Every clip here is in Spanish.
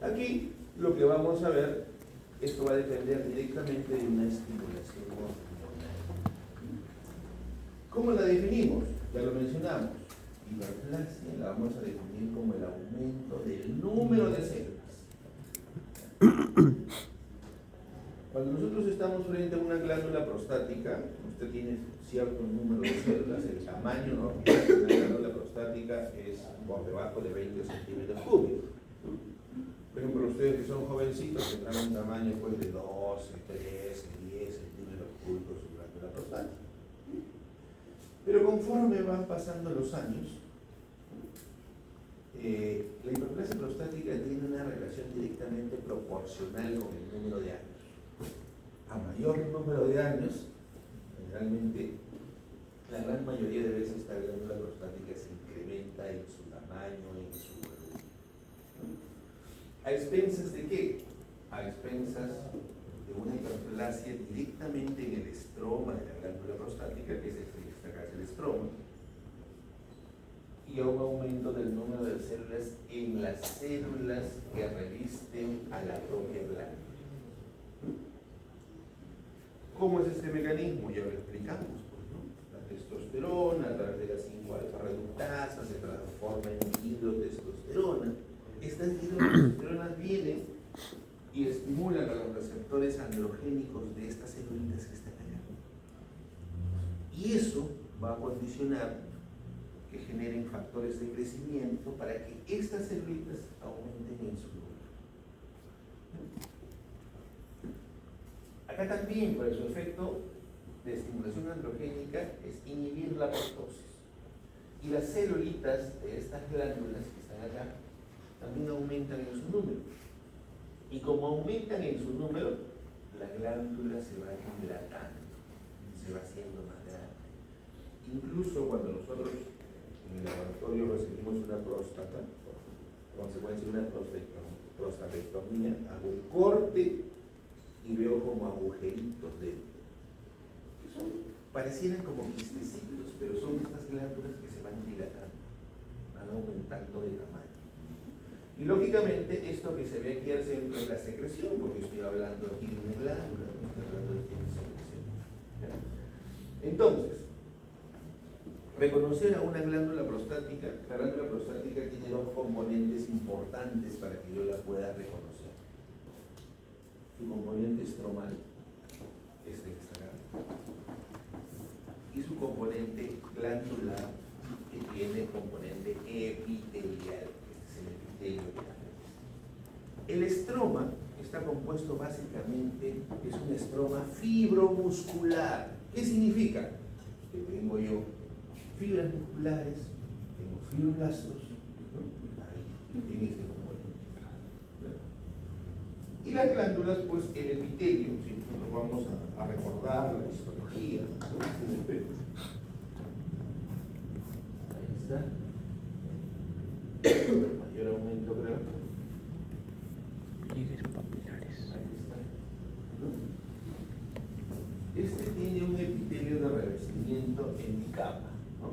Aquí lo que vamos a ver, esto va a depender directamente de una estimulación hormonal. ¿Cómo la definimos? Ya lo mencionamos. Hiperplasia la vamos a definir como el aumento del número de células. Cuando nosotros estamos frente a una glándula prostática, usted tiene cierto número de células, el tamaño normal de una glándula prostática es por debajo de 20 centímetros cúbicos. Por ejemplo, ustedes que son jovencitos tendrán un tamaño pues, de 12, 13, 10 centímetros cúbicos su glándula prostática. Pero conforme van pasando los años, la hiperplasia prostática tiene una relación directamente proporcional con el número de años. A mayor número de años, generalmente, la gran mayoría de veces esta glándula prostática se incrementa en su tamaño, en su volumen. ¿A expensas de qué? A expensas de una hiperplasia directamente en el estroma de la glándula prostática, que es el estroma, y a un aumento del número de células en las células que revisten a la propia glándula. ¿Cómo es este mecanismo? Ya lo explicamos, pues, ¿no? La testosterona, a través de las 5-alfa reductasas, se transforma en hidrotestosterona. Estas hidrotestosteronas vienen y estimulan a los receptores androgénicos de estas celulitas que están allá. Y eso va a condicionar que generen factores de crecimiento para que estas celulitas aumenten en su número. Acá también, por su efecto de estimulación androgénica, es inhibir la apoptosis. Y las celulitas de estas glándulas que están acá también aumentan en su número. Y como aumentan en su número, la glándula se va dilatando, se va haciendo más grande. Incluso cuando nosotros en el laboratorio recibimos una próstata, a consecuencia de una prostatectomía, hago un corte y veo como agujeritos dentro. Parecieran como quistecitos, pero son estas glándulas que se van dilatando, van aumentando de tamaño. Y lógicamente esto que se ve aquí al centro es la secreción, porque estoy hablando aquí de una glándula, no estoy hablando de una secreción. Entonces, reconocer a una glándula prostática, la glándula prostática tiene dos componentes importantes para que yo la pueda reconocer. Su componente estromal, este que está acá, y su componente glandular, que tiene componente epitelial, este es el epitelio de la nariz. El estroma está compuesto básicamente, es un estroma fibromuscular. ¿Qué significa? Que tengo yo fibras musculares, tengo fibroblastos, ¿no? Ahí, en este componente. Y las glándulas, pues el epitelio, si nosotros vamos a recordar la histología, ¿no? Ahí está. Mayor aumento, creo. Pliegues papilares. Ahí está. ¿No? Este tiene un epitelio de revestimiento en bicapa, ¿no?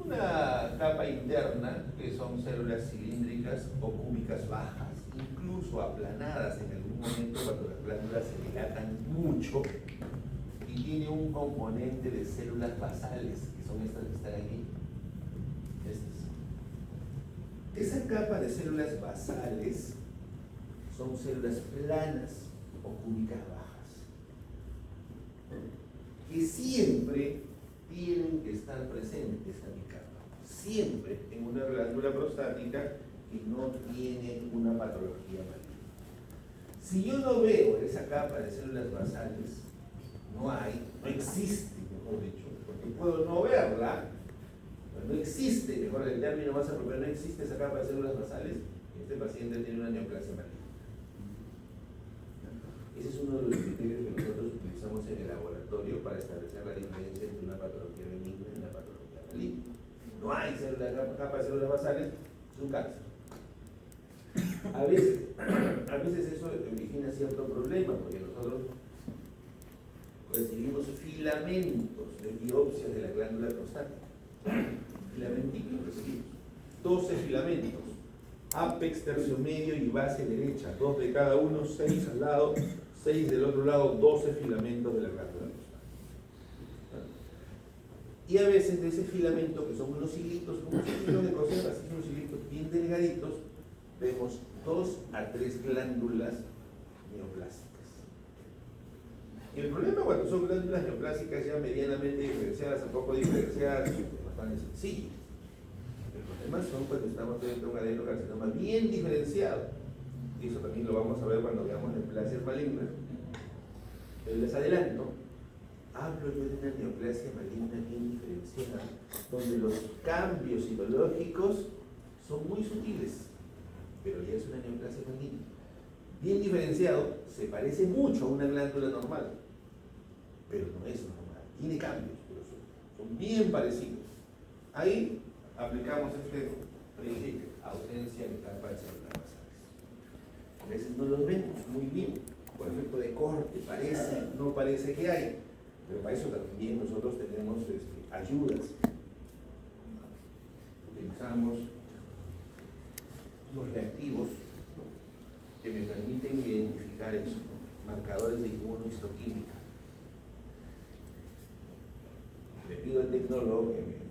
Una capa interna, que son células cilíndricas o cúbicas bajas, incluso aplanadas en algún momento cuando las glándulas se dilatan mucho, y tiene un componente de células basales, que son estas que están aquí. Estas. Esa capa de células basales son células planas o cúbicas bajas, que siempre tienen que estar presentes en mi capa, siempre en una glándula prostática que no tiene una patología maligna. Si yo no veo esa capa de células basales, no existe, mejor dicho, porque puedo no verla, pero no existe, mejor el término más apropiado, no existe esa capa de células basales, este paciente tiene una neoplasia maligna. Ese es uno de los criterios que nosotros utilizamos en el laboratorio para establecer la diferencia entre una patología benigna y una patología maligna. No hay capa de células basales, es un cáncer. A veces eso origina cierto problema, porque nosotros recibimos filamentos de biopsias de la glándula prostática. Filamenticos recibimos. 12 filamentos. Apex, tercio medio y base derecha, 2 de cada uno, 6 al lado, 6 del otro lado, 12 filamentos de la glándula prostática. Y a veces de ese filamento, que son unos hilitos, como un hilito de coser, así son unos hilitos bien delgaditos, vemos 2 a 3 glándulas neoplásicas. Y el problema cuando son glándulas neoplásicas ya medianamente diferenciadas, a poco diferenciadas, es bastante sencillo. El problema son cuando estamos dentro de un adenocarcinoma bien diferenciado. Y eso también lo vamos a ver cuando veamos neoplasias malignas. Pero les adelanto, hablo yo de una neoplasia maligna bien diferenciada, donde los cambios citológicos son muy sutiles, pero ya es una neoplasia maligna. Bien diferenciado, se parece mucho a una glándula normal, pero no es normal. Tiene cambios, pero son bien parecidos. Ahí aplicamos este principio, ausencia de capa de células basales. A veces no los vemos muy bien, por efecto de corte, parece, no parece que hay, pero para eso también nosotros tenemos ayudas. Utilizamos los reactivos que me permiten identificar eso, ¿no? Marcadores de inmunohistoquímica. Le pido al tecnólogo que me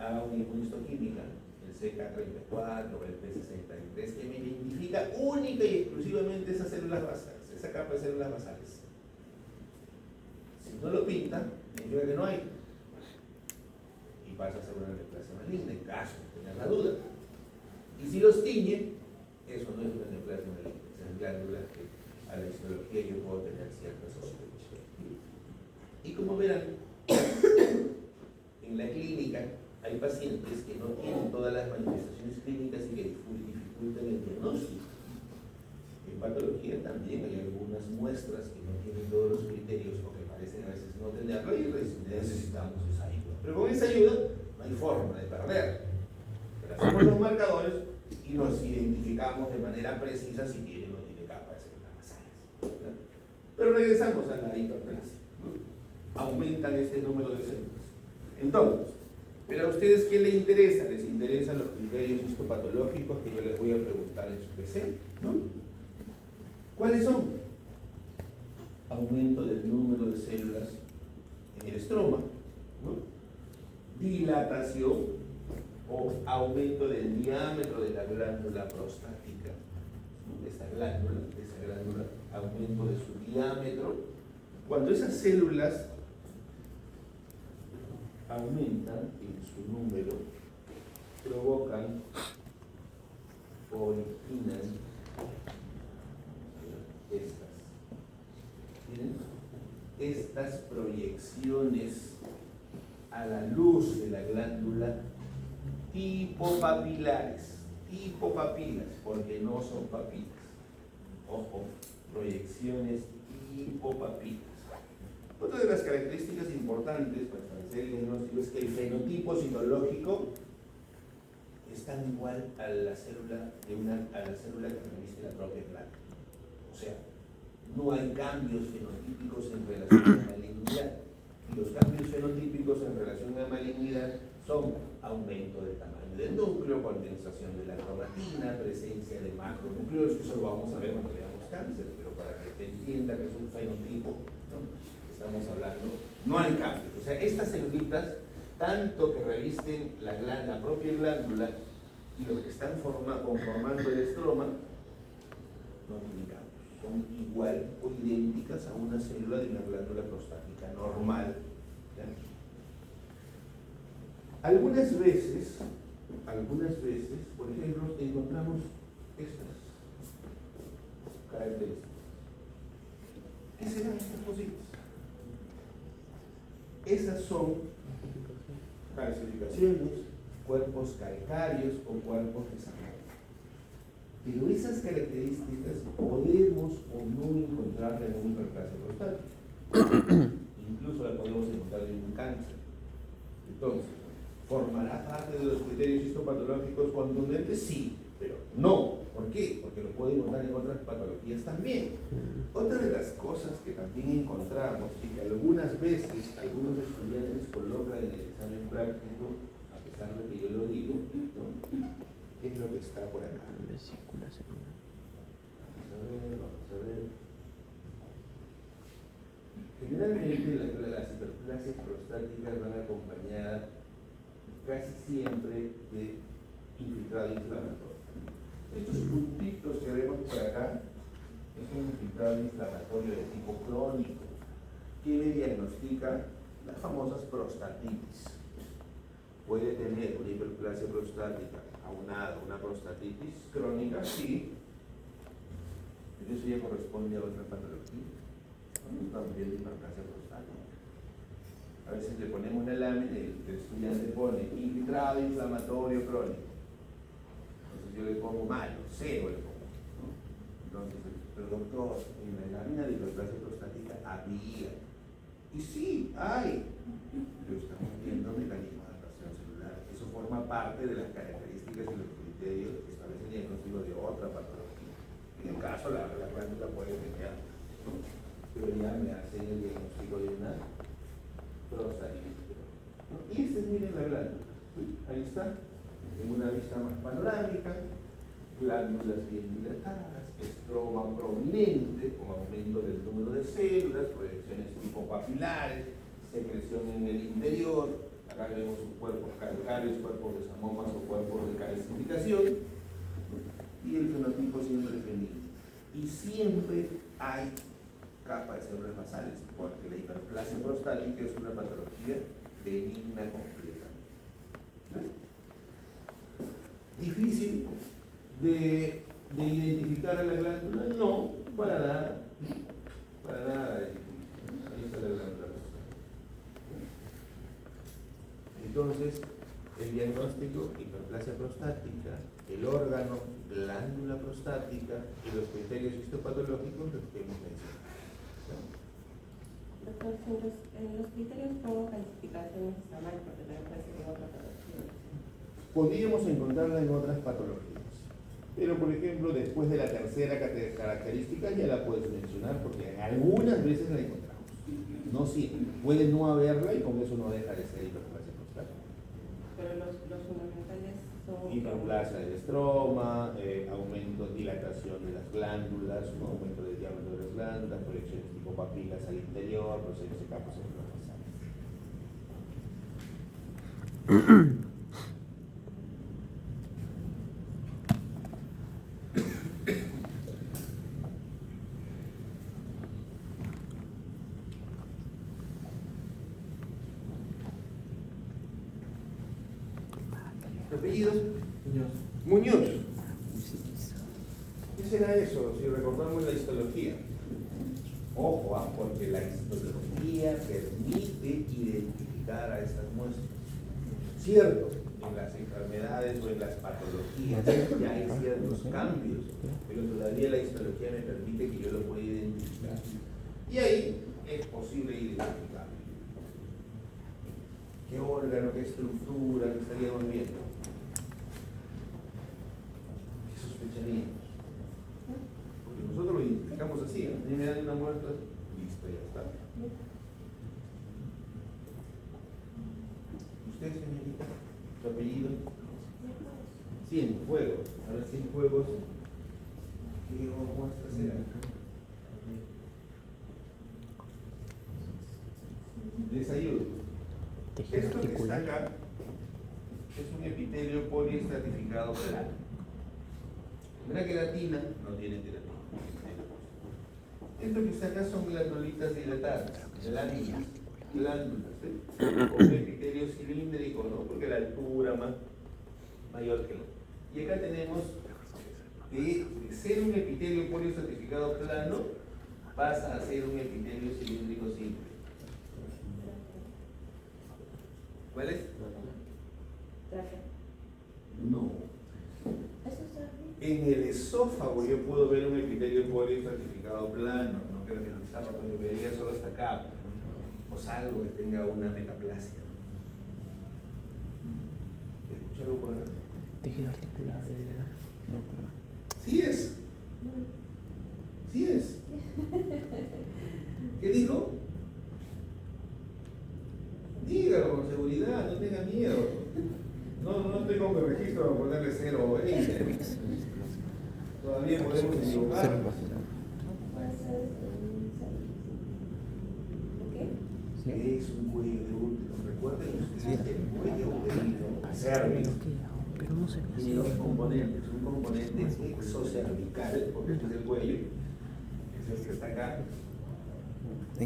haga una inmunohistoquímica, el CK34 o el P63, que me identifica única y exclusivamente esas células basales, esa capa de células basales. Si no lo pinta, significa que no hay. Y pasa a ser una neoplasia maligna, en caso de tener la duda. Y si los tiñe, eso no es una neoplasia maligna, esas glándulas que a la histología yo puedo tener ciertas sospechas. Y como verán, en la clínica hay pacientes que no tienen todas las manifestaciones clínicas y que dificultan el diagnóstico. En patología también hay algunas muestras que no tienen todos los criterios o que parecen a veces no tenerlo y necesitamos esa ayuda. Pero con esa ayuda no hay forma de perder. Pero hacemos los marcadores y nos identificamos de manera precisa si tiene o no tiene capa de células basales. Pero regresamos a la hiperplasia. Aumentan este número de células. Entonces, pero a ustedes, ¿qué les interesa? Les interesan los criterios histopatológicos que yo les voy a preguntar en su PC, ¿no? ¿Cuáles son? Aumento del número de células en el estroma, ¿no? Dilatación o aumento del diámetro de la glándula prostática, ¿no? Esa glándula, aumento de su diámetro. Cuando esas células aumentan en su número, provocan o originan estas proyecciones a la luz de la glándula tipo papilas, porque no son papilas. Ojo, proyecciones tipo papilas. Otra de las características importantes para establecer el diagnóstico es que el fenotipo citológico es tan igual a la célula que reviste la propia glándula. O sea, no hay cambios fenotípicos en relación a la malignidad. Y los cambios fenotípicos en relación a la malignidad son aumento del tamaño del núcleo, condensación de la cromatina, presencia de macronúcleos, que eso lo vamos a ver cuando veamos cáncer, pero para que se entienda que es un fenotipo, ¿no? Estamos hablando, no hay cambios. O sea, estas celulitas, tanto que revisten la propia glándula y los que están conformando el estroma, no tienen cambios. Son igual o idénticas a una célula de una glándula prostática normal. ¿Ya? Algunas veces, por ejemplo, encontramos estas características. ¿Qué serán estas cositas? Esas son calcificaciones, cuerpos calcáreos o cuerpos de sangre. Pero esas características podemos o no encontrarla en un hiperplasia prostática. Incluso la podemos encontrar en un cáncer. Entonces, ¿formará parte de los criterios histopatológicos contundentes? Sí, pero no. ¿Por qué? Porque lo puede encontrar en otras patologías también. Otra de las cosas que también encontramos y que algunas veces algunos estudiantes colocan en el examen práctico, a pesar de que yo lo digo, ¿no? Es lo que está por aquí. prostáticas van acompañadas casi siempre de infiltrado inflamatorio. Estos puntitos que vemos por acá es un infiltrado inflamatorio de tipo crónico que me diagnostica las famosas prostatitis. Puede tener una hiperplasia prostática aunada a una prostatitis crónica, sí, pero eso ya corresponde a otra patología. No estamos viendo hiperplasia prostática. A veces le ponemos una lámina y el estudiante pone infiltrado inflamatorio crónico. Entonces yo le pongo malo, cero le pongo, ¿no? Entonces, pero doctor, en la lámina de hiperplasia prostática había. Y sí, hay. Pero estamos viendo mecanismos de adaptación celular. Eso forma parte de las características y los criterios que establecen el diagnóstico de otra patología. En el caso, la glándula puede tener, ¿no? Pero ya me hacen el diagnóstico de una prostatitis, ¿no? Y miren la glándula. Ahí está, en una vista más panorámica, glándulas bien dilatadas, estroma prominente con aumento del número de células, proyecciones tipo papilares, secreción en el interior. Acá vemos cuerpos calcáreos, cuerpos de samomas o cuerpos de calcificación, y el fenotipo siempre femenino. Y siempre hay capa de células basales, porque la hiperplasia prostática es una patología benigna completa. ¿Difícil de identificar a la glándula? No, para nada. Para nada. Ahí está la glándula. Entonces, el diagnóstico, hiperplasia prostática, el órgano, glándula prostática y los criterios histopatológicos los que hemos mencionado. Doctor, en los criterios pongo calcificaciones está mal porque me parece que en otra patología. Podríamos encontrarla en otras patologías, pero por ejemplo después de la tercera característica ya la puedes mencionar porque algunas veces la encontramos, no siempre, puede no haberla y con eso no deja de ser hiperplasia prostática. Pero los fundamentales son Hiperplasia del estroma, aumento, dilatación de las glándulas, un aumento del diámetro de las glándulas, proyecciones tipo papilas al interior, procesos de campos basales. ¿Tu apellido? Muñoz. ¿Qué será eso si recordamos la histología? Ojo, porque la histología permite identificar a estas muestras. Cierto, en las enfermedades o en las patologías ya hay ciertos cambios, pero todavía la histología me permite que yo lo pueda identificar. Y ahí es posible identificar qué órgano, qué estructura, qué estaríamos viendo. ¿Qué sospecharíamos? Porque nosotros lo identificamos así, ¿no? A mí me dan una muestra, listo, ya está. ¿Usted, señorita? ¿Su apellido? Cienfuegos. A ver, Cienfuegos. ¿Qué muestras eran? Les ayudo. Esto que está acá es un epitelio poliestratificado plano. Una queratina no tiene queratina. Esto que está acá son glandulitas dilatadas, glándulas, con un epitelio cilíndrico, ¿no? Porque la altura mayor que la. Y acá tenemos de ser un epitelio poliestratificado plano, pasa a ser un epitelio cilíndrico simple. ¿Cuál es? No. En el esófago yo puedo ver un epitelio poliestratificado plano, no creo que en el esófago yo vería solo hasta acá, o salvo que tenga una metaplasia. ¿Escucha algo por acá? Tejido articular. Sí es. Sí es. ¿Qué dijo? Dígalo con seguridad, no tenga miedo. No tengo que registro para ponerle 0 o 20. Todavía podemos equivocar. ¿Qué? ¿Qué es un cuello de útero? Recuerden ustedes que el cuello uterino cérvix tiene dos componentes. Un componente exocervical, porque este es el cuello, es el que está acá, y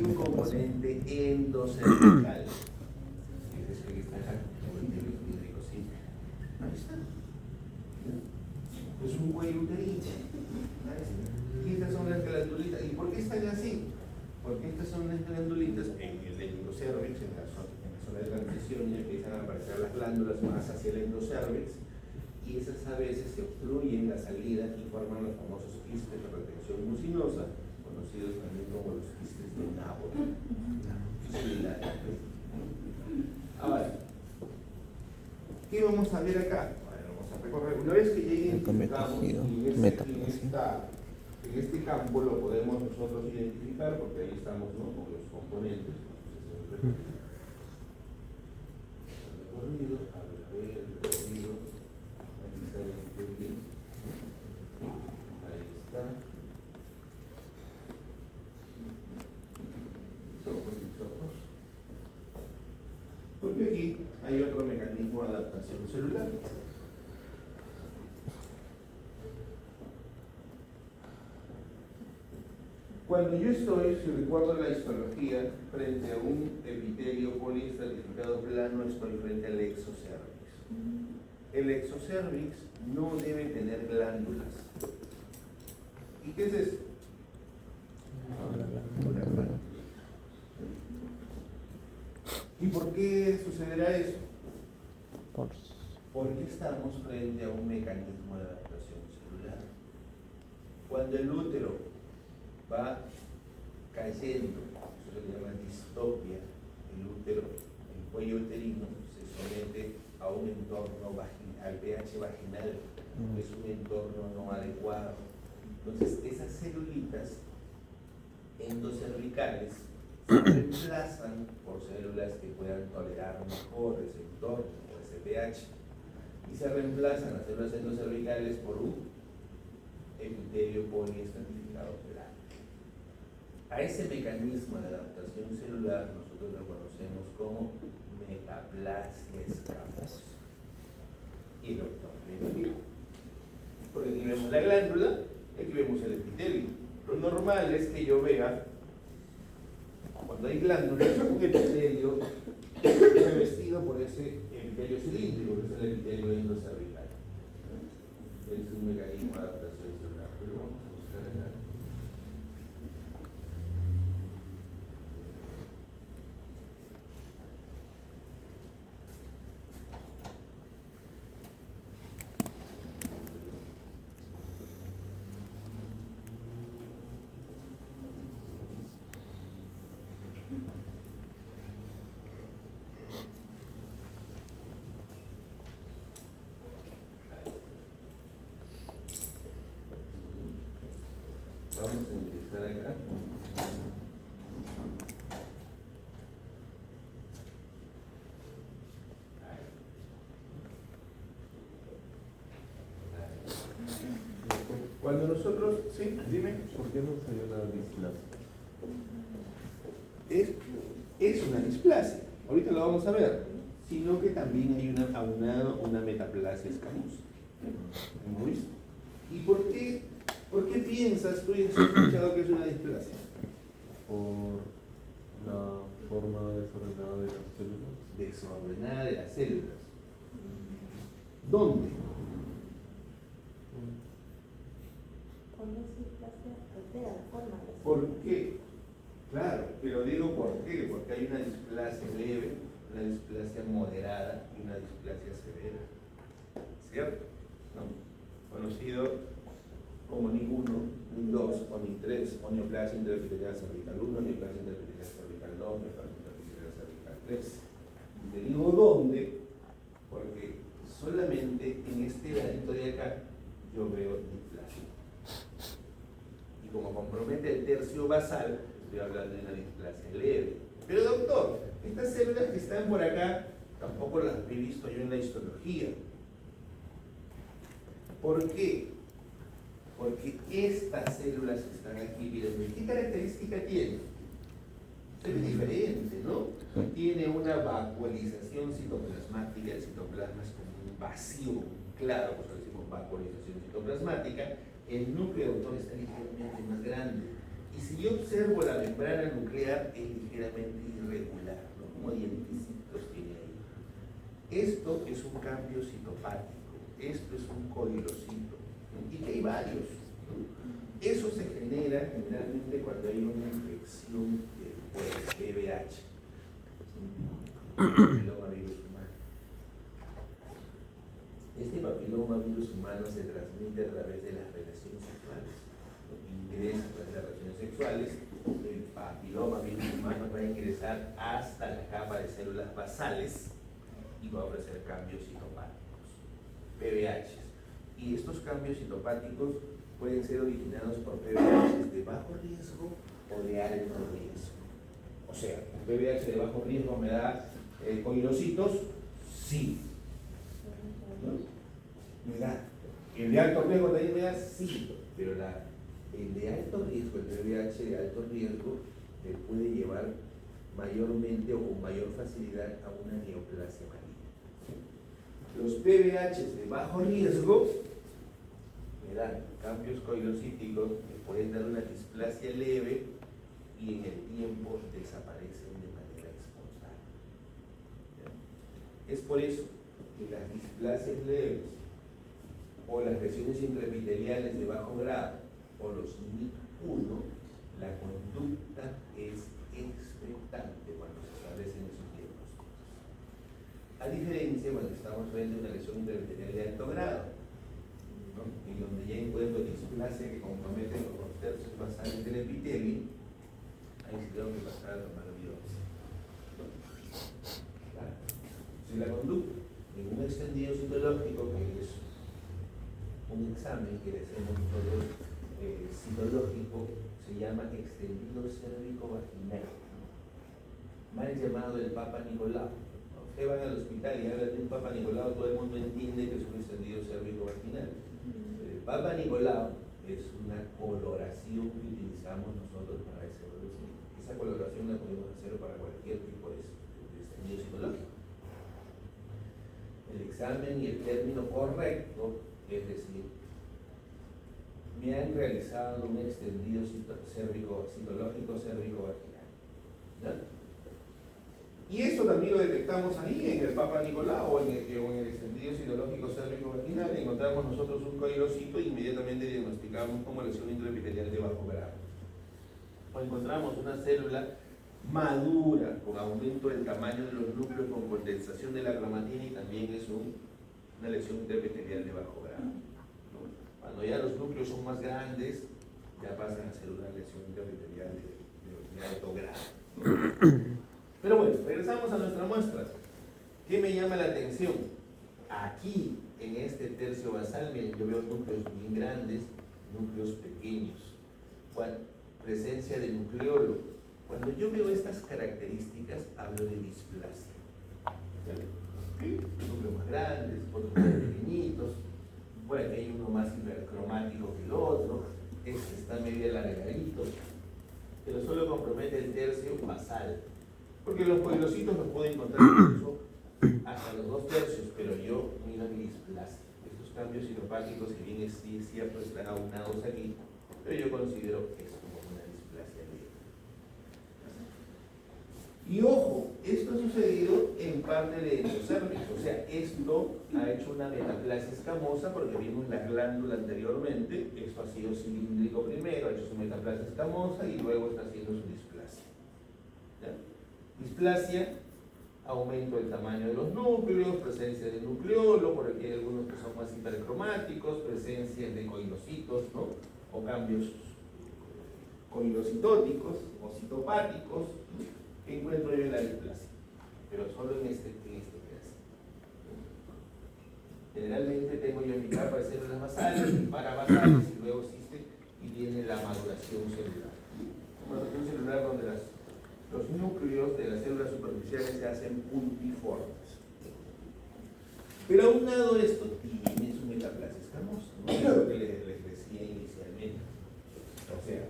un componente endocervical, que es el que está acá, ¿sí? Ahí está. Es un cuello uterino. Y estas son las glandulitas. ¿Y por qué están así? Porque estas son las glandulitas en el endocervix, en la zona de transición, y empiezan a aparecer las glándulas más hacia el endocervix, y esas a veces se obstruyen la salida y forman los famosos quistes de retención mucinosa, conocidos también como los quistes de Nabor. Ahora, ¿qué vamos a ver acá? Vamos a recorrer. Una vez que lleguen, en este campo lo podemos nosotros identificar, porque ahí estamos, ¿no?, con los componentes. Recorrido, aquí está el recorrido. Ahí está. Porque aquí hay otro mecanismo de adaptación celular. Cuando yo estoy, si recuerdo la histología, frente a un epitelio poliestratificado plano, estoy frente al exocervix. El exocervix no debe tener glándulas. ¿Y qué es eso? Una glándula. ¿Y por qué sucederá eso? Porque estamos frente a un mecanismo de adaptación celular. Cuando el útero va cayendo, eso se llama distopia, el útero, el cuello uterino se somete a un entorno vaginal, al pH vaginal, que es un entorno no adecuado. Entonces, esas celulitas endocervicales se reemplazan por células que puedan tolerar mejor ese entorno, ese pH, y se reemplazan las células endocervicales por un epitelio poliestratificado plano. A ese mecanismo de adaptación celular nosotros lo conocemos como metaplasia escamosa. Y lo estamos viendo aquí. Porque aquí vemos la glándula, aquí vemos el epitelio. Lo normal es que yo vea, cuando hay glándulas, un epitelio revestido por ese epitelio cilíndrico, que es el epitelio endocervical. Es un mecanismo de adaptación celular. Pero vamos a buscar acá. Vamos a empezar acá. Cuando nosotros, sí, dime. ¿Por qué no salió la displasia? Es una displasia, ahorita lo vamos a ver, sino que también hay una metaplasia escamosa. ¿Hemos visto? ¿Y por qué piensas tú y has escuchado que es una displasia? Por la forma desordenada de las células. Desordenada de las células. ¿Dónde? Cuando se altera la forma. ¿Por qué? Claro, pero digo por qué, porque hay una displasia leve, una displasia moderada y una displasia severa. ¿Cierto? ¿No? Conocido como ni 1, ni 2, o ni 3, o neoplasia interepitelial cervical 1, neoplasia interepitelial cervical 2, neoplasia interepitelial cervical 3. Y te digo dónde, porque solamente en este ladito de acá yo veo displasia. Y como compromete el tercio basal, estoy hablando de una displasia leve. Pero doctor, estas células que están por acá tampoco las he visto yo en la histología. ¿Por qué? Porque estas células que están aquí, miren, ¿qué característica tienen? se ve diferente, ¿no? Tiene una vacuolización citoplasmática, el citoplasma es como un vacío, claro, por eso decimos vacuolización citoplasmática, el núcleo autor está ligeramente más grande. Y si yo observo la membrana nuclear, es ligeramente irregular, ¿no? Como dientecitos tiene ahí. Esto es un cambio citopático, esto es un coilocito, ¿no? Y que hay varios, ¿no? Eso se genera generalmente cuando hay una infección por el VIH, papilomavirus humano. Este papilomavirus humano se transmite a través de las relaciones sexuales, ¿no? Ingresa a través de las relaciones sexuales, el papilomavirus humano va a ingresar hasta la capa de células basales y va a ofrecer cambios citopáticos, PBH. Y estos cambios citopáticos pueden ser originados por PBH de bajo riesgo o de alto riesgo. O sea, un PBH de bajo riesgo me da coilocitos, sí. ¿No? Me da. El de alto riesgo también me da, sí. Pero el de alto riesgo, el PBH de alto riesgo, te puede llevar mayormente o con mayor facilidad a una neoplasia maligna. Los PBH de bajo riesgo me dan cambios coilocíticos, me pueden dar una displasia leve y en el tiempo desaparecen de manera espontánea. ¿Ya? Es por eso que las displasias leves o las lesiones intraepiteliales de bajo grado o los NIC1, la conducta es expectante cuando se establecen esos diagnósticos. A diferencia cuando estamos frente a una lesión intraepitelial de alto grado, ¿no? Y donde ya encuentro displasia que compromete los 2 tercios basales del epitelio, ahí sí tengo que pasar a tomar biopsia. Claro. Si la conducta en un extendido citológico, que es un examen que le hacemos nosotros citológico, se llama extendido cérvico-vaginal, mal llamado el Papa Nicolau. Ustedes van al hospital y hablan de un Papa Nicolau, todo el mundo entiende que es un extendido cérvico-vaginal. El Papa Nicolau es una coloración que utilizamos nosotros para esa evaluación. Esa coloración la podemos hacer para cualquier tipo de extendido citológico. El examen y el término correcto, es decir, me han realizado un extendido citológico cérvico-vaginal. ¿Ya? Y eso también lo detectamos ahí en el Papa Nicolau o en el extendido citológico cérvico-vaginal. Encontramos nosotros un coilocito e inmediatamente diagnosticamos como lesión intraepitelial de bajo grado. O encontramos una célula madura con aumento del tamaño de los núcleos con condensación de la cromatina y también es una lesión intraepitelial de bajo grado. ¿No? Cuando ya los núcleos son más grandes, ya pasan a ser una lesión intraepitelial de alto grado. Pero bueno, regresamos a nuestra muestra. ¿Qué me llama la atención? Aquí, en este tercio basal, miren, yo veo núcleos bien grandes, núcleos pequeños. Presencia de nucleolo. Cuando yo veo estas características, hablo de displasia. Núcleos más grandes, otros más pequeñitos. Por aquí hay uno más hipercromático que el otro. Este está medio alargadito. Pero solo compromete el tercio basal. Porque los coilocitos los puedo encontrar incluso hasta los 2 tercios, pero yo miro mi displasia. Estos cambios citopáticos, si bien es cierto, están aunados aquí, pero yo considero que es como una displasia leve. Y ojo, esto ha sucedido en parte de endocérvix, o sea, esto ha hecho una metaplasia escamosa porque vimos la glándula anteriormente, esto ha sido cilíndrico primero, ha hecho su metaplasia escamosa y luego está haciendo su displasia. ¿Ya? Displasia, aumento del tamaño de los núcleos, presencia de nucleolo, por aquí hay algunos que son más hipercromáticos, presencia de coilocitos, ¿no? O cambios coilocitóticos o citopáticos, que encuentro yo en la displasia, pero solo en este pedazo. Generalmente tengo yo mi capa de células basales, mi parabasales, y luego existe y viene la maduración celular. Maduración celular donde los núcleos de las células superficiales se hacen puntiformes. Pero aunado a esto, tiene su metaplasia escamosa, ¿no? Es lo que les decía inicialmente. O sea,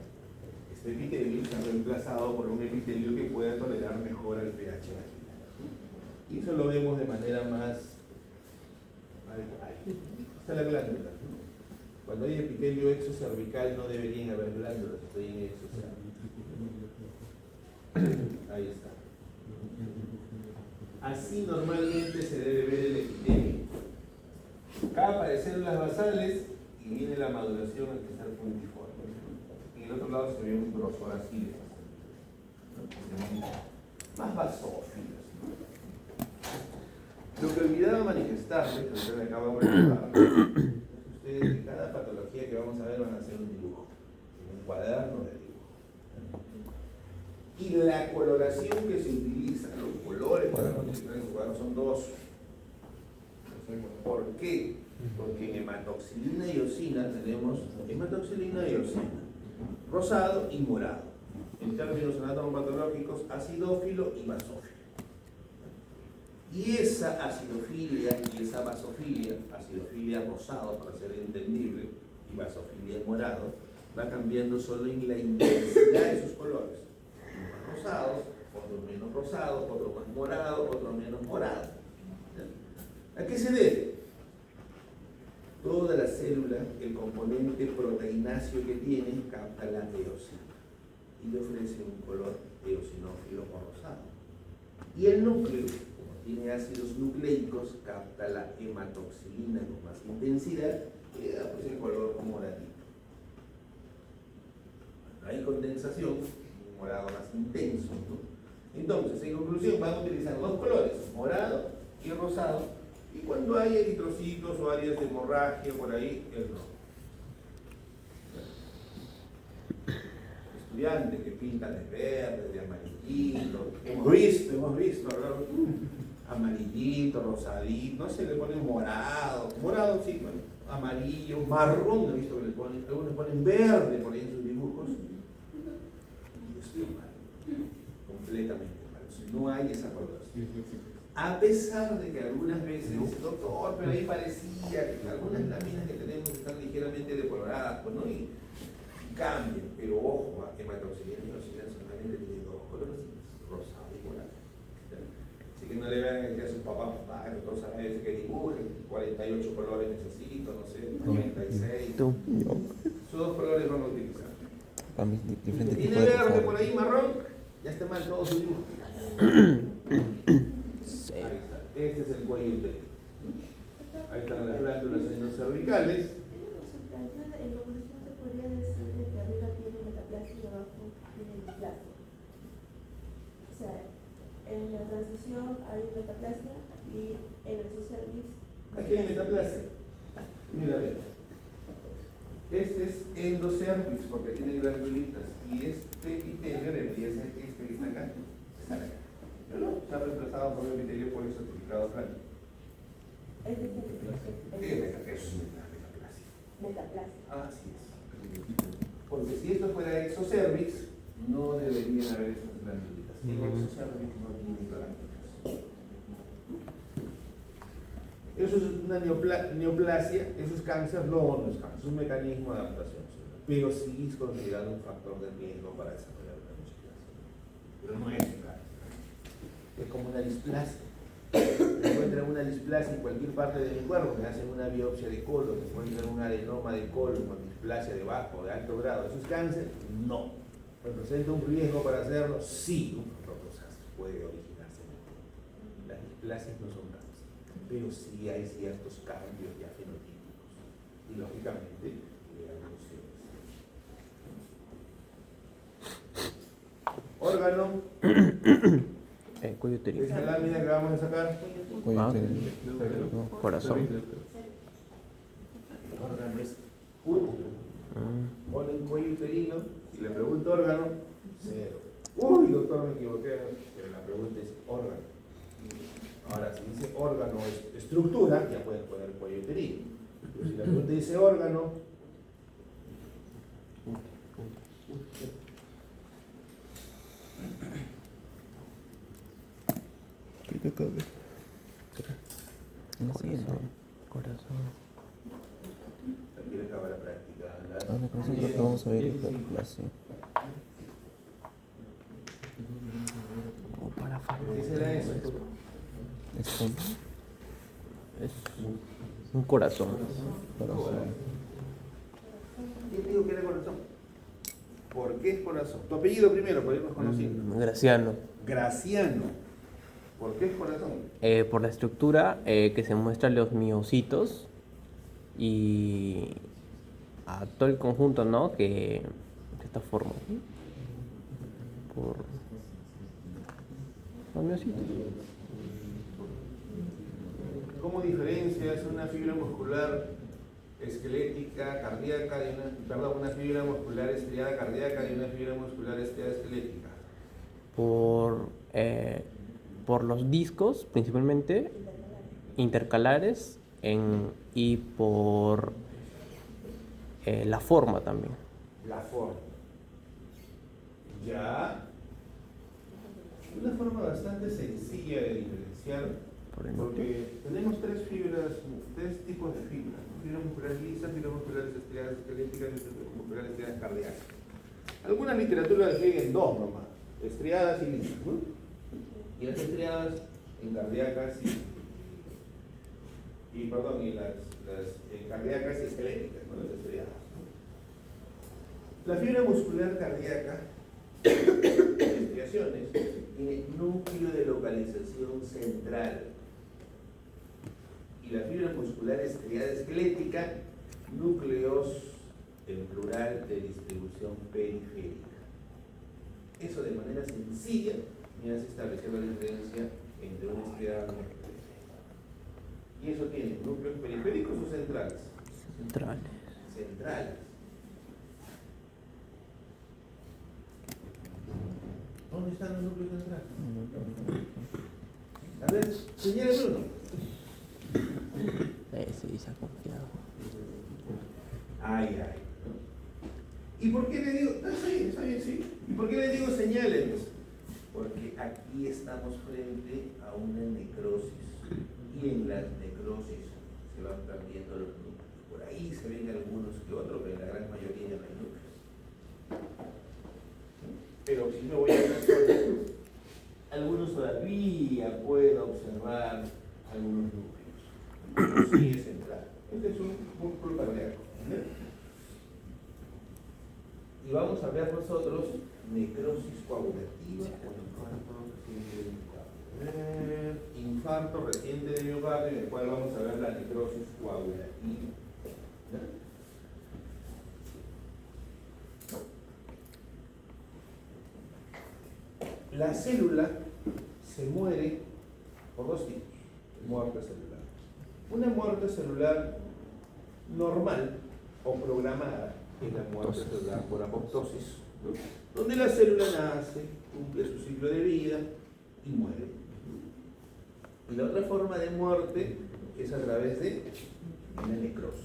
este epitelio está reemplazado por un epitelio que pueda vemos de manera más... Ahí está la glándula. Cuando hay epitelio exocervical no deberían haber glándulas, estoy en exocervical. Ahí está. Así normalmente se debe ver el epitelio. Acá aparecen las basales y viene la maduración al que está puntiforme. En el otro lado se ve un grosor así de basal, ¿no? Más basófilos. Lo que olvidaba manifestarles, que yo le acabo de recordar, ustedes de cada patología que vamos a ver van a hacer un dibujo, un cuaderno de dibujo. Y la coloración que se utiliza, los colores para modificar en su cuadro son dos. ¿Por qué? Porque en hematoxilina y eosina tenemos hematoxilina y eosina, rosado y morado. En términos anatomopatológicos, acidófilo y basófilo. Y esa acidofilia y esa basofilia, acidofilia rosado para ser entendible y basofilia morado, va cambiando solo en la intensidad de sus colores. Unos más rosados, otros menos rosados, otros más morados, otros menos morados. ¿A qué se debe? Toda la célula, el componente proteináceo que tiene, capta la eosina y le ofrece un color eosinófilo o rosado. Y el núcleo, como tiene ácidos nucleicos, capta la hematoxilina con más intensidad y le da pues el color moradito. Cuando hay condensación, un morado más intenso, ¿no? Entonces, en conclusión, van a utilizar dos colores, morado y rosado. Y cuando hay eritrocitos o áreas de hemorragia por ahí, el rojo. Estudiantes que pintan de verde, de amarillito, hemos visto, ¿verdad? Amarillito, rosadito, no sé, le ponen morado sí, bueno, amarillo, marrón, he visto que le ponen, algunos ponen verde por ahí en sus dibujos. Y esto es malo, completamente malo. No hay esa coloración. A pesar de que algunas veces, doctor, pero ahí parecía que algunas láminas que tenemos están ligeramente decoloradas, pues no, y cambian, pero ojo, hematoxilina y eosina solamente tienen dos colores, rosado y morado. Así que no le vean que a sus papás, el doctor sabe veces que dibujen, 48 colores necesito, no sé, 96. Esos dos colores vamos a utilizar. Tiene verde por ahí, marrón, ya está mal todo su dibujo. Ahí está. Este es el cuello uterino. Ahí están las glándulas cervicales. En conclusión, se podría decir que arriba tiene metaplasia y abajo tiene displasia. O sea, en la transición hay metaplasia y en el exocervix. Aquí hay metaplasia. Mira, a ver. Este es endocervix porque tiene glandulitas. Y este epitelio debería ser este que está acá. Está acá. ¿No? Se ha reemplazado por el epitelio policertificado plano. Es decir, Eso es metaplasia. metaplasia. Así es. Porque si esto fuera exocervix, no deberían haber estas glándulitas. El exocervix no tiene glándulas. Eso es una neoplasia, eso es cáncer, no es cáncer, es un mecanismo de adaptación. Pero sí es considerado un factor de riesgo para desarrollar la musculación. Pero no es un cáncer. Es como una displasia. Encuentran una displasia en cualquier parte de mi cuerpo, me hacen una biopsia de colon, encuentran un adenoma de colon con displasia de bajo, de alto grado. ¿Eso es cáncer? No. ¿Representa un riesgo para hacerlo? Sí, un puede originarse en el cuerpo. Las displasias no son cáncer, pero sí hay ciertos cambios ya fenotípicos y lógicamente órgano. Cuello uterino. Esta lámina que vamos a sacar. Ah, corazón. El órgano es útero. Ponen cuello uterino y le pregunto órgano, cero. Uy, doctor, me equivoqué, pero la pregunta es órgano. Ahora, si dice órgano es estructura, ya pueden poner cuello uterino. Pero si la pregunta dice órgano, Corazón. aquí le acaba la práctica. Ahora con nosotros vamos a ver la clase. ¿Qué será eso? Es corazón. Es un corazón. ¿Quién dijo que era corazón? ¿Por qué es corazón? Tu apellido primero, para irnos conociendo. Graciano. Graciano. ¿Por qué es corazón? Por la estructura que se muestra los miocitos y a todo el conjunto, ¿no? Que de esta forma. Por los miocitos. ¿Cómo diferencias una fibra muscular esquelética cardíaca de una fibra muscular estriada cardíaca de una fibra muscular estriada esquelética? Por los discos, principalmente intercalares, y por la forma también. La forma. Ya. Una forma bastante sencilla de diferenciar, porque tenemos tres tipos de fibras: fibras musculares lisas, fibras musculares estriadas esqueléticas y fibras musculares estriadas cardíacas. Algunas literaturas definen en dos nomás: estriadas y lisas, ¿no? Y las estriadas en cardíacas y las cardíacas y esqueléticas, ¿no? Las estriadas. La fibra muscular cardíaca estriaciones tiene núcleo de localización central, y la fibra muscular estriada esquelética núcleos en plural de distribución periférica. Eso de manera sencilla me hace establecer la diferencia entre una estriada y una esquelética. Y eso tiene núcleos periféricos o centrales. Centrales. ¿Dónde están los núcleos centrales? A ver, señales uno. Sí, se ha confiado. Ay. ¿Y por qué le digo? Está bien, sí. ¿Y por qué le digo señales? Porque aquí estamos frente a una necrosis. Y en las necrosis se van perdiendo los núcleos. Por ahí se ven algunos que otros, pero en la gran mayoría no hay núcleos. Pero si me voy a la zona, algunos todavía puedo observar algunos núcleos. Pero sí es central. Este es un músculo cardíaco. Y vamos a ver nosotros necrosis coagulativa o infarto reciente de miocardio, en el cual vamos a ver la necrosis coagulativa. La célula se muere por dos tipos de muerte celular. Una muerte celular normal o programada es la muerte celular por apoptosis, ¿no? Donde la célula nace, cumple su ciclo de vida y muere. Y la otra forma de muerte es a través de una necrosis.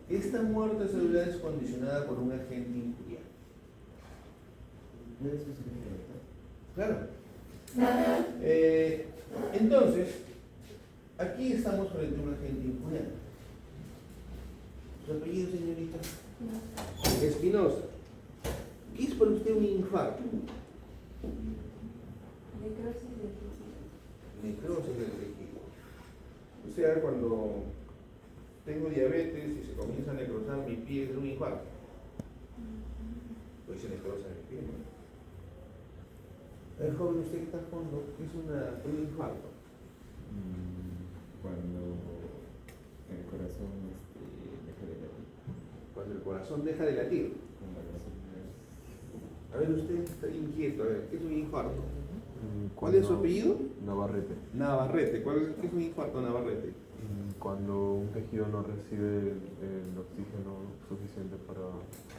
Esta muerte celular es condicionada por un agente injuriano. Claro. Entonces, aquí estamos frente a un agente injuriano. ¿Su apellido, señorita? Espinosa. ¿Qué es para usted un infarto? Necrosis del tejido. Necrosis del tejido. O sea, cuando tengo diabetes y se comienza a necrosar mi pie, es un infarto. Pues se necrosa mi pie, ¿no? A ver, joven, usted que está al fondo, ¿qué es un infarto? Cuando el corazón deja de latir. Cuando el corazón deja de latir. A ver, usted está inquieto, a ver, ¿qué es un infarto? ¿Cuál es su apellido? Navarrete. Navarrete. ¿Qué es un infarto, Navarrete? Cuando un tejido no recibe el oxígeno suficiente para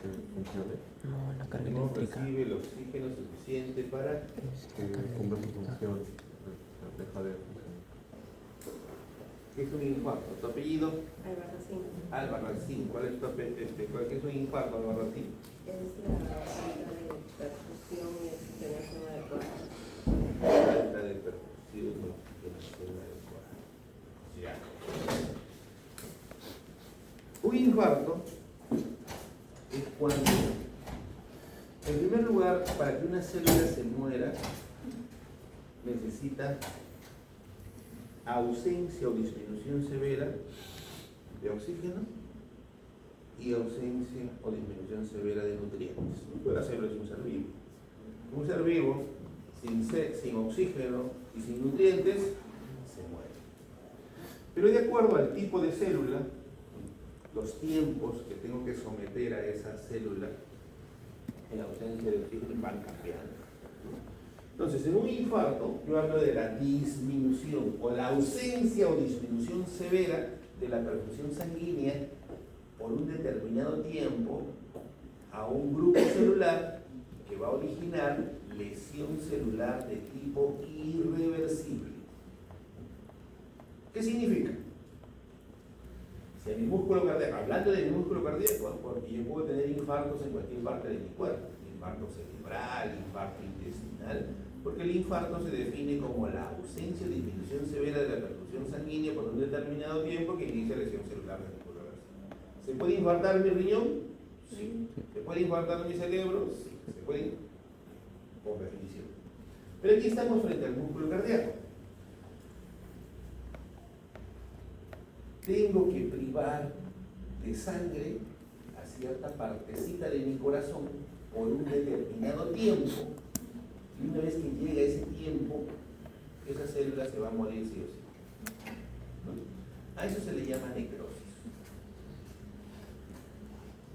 que funcione. No, la carga No eléctrica. recibe el oxígeno suficiente para Que cumpla su función, deja de funcionar. ¿Qué es un infarto? ¿Tu apellido? Albarracín. Albarracín. ¿Cuál es tu apellido? ¿Qué es un infarto, Albarracín? Es la falta de perfusión y oxigenación adecuada. Falta de perfusión y oxigenación adecuada. Ya. Un infarto es cuando, en primer lugar, para que una célula se muera, necesita ausencia o disminución severa de oxígeno y ausencia o disminución severa de nutrientes. Puede hacerlo es un ser vivo. Un ser vivo sin oxígeno y sin nutrientes se muere. Pero de acuerdo al tipo de célula, los tiempos que tengo que someter a esa célula en ausencia de oxígeno van cambiando. Entonces, en un infarto, yo hablo de la disminución o la ausencia o disminución severa de la perfusión sanguínea por un determinado tiempo a un grupo celular que va a originar lesión celular de tipo irreversible. ¿Qué significa? Si a mi músculo cardíaco, hablando de mi músculo cardíaco, porque yo puedo tener infartos en cualquier parte de mi cuerpo, infarto cerebral, infarto intestinal, porque el infarto se define como la ausencia o disminución severa de la perfusión sanguínea por un determinado tiempo que inicia lesión celular de tipo irreversible. ¿Se puede infartar mi riñón? Sí. ¿Se puede infartar mi cerebro? Sí. ¿Se puede? Por definición. Pero aquí estamos frente al músculo cardíaco. Tengo que privar de sangre a cierta partecita de mi corazón por un determinado tiempo, y una vez que llega ese tiempo, esa célula se va a morir sí o sí. ¿No? A eso se le llama necrosis.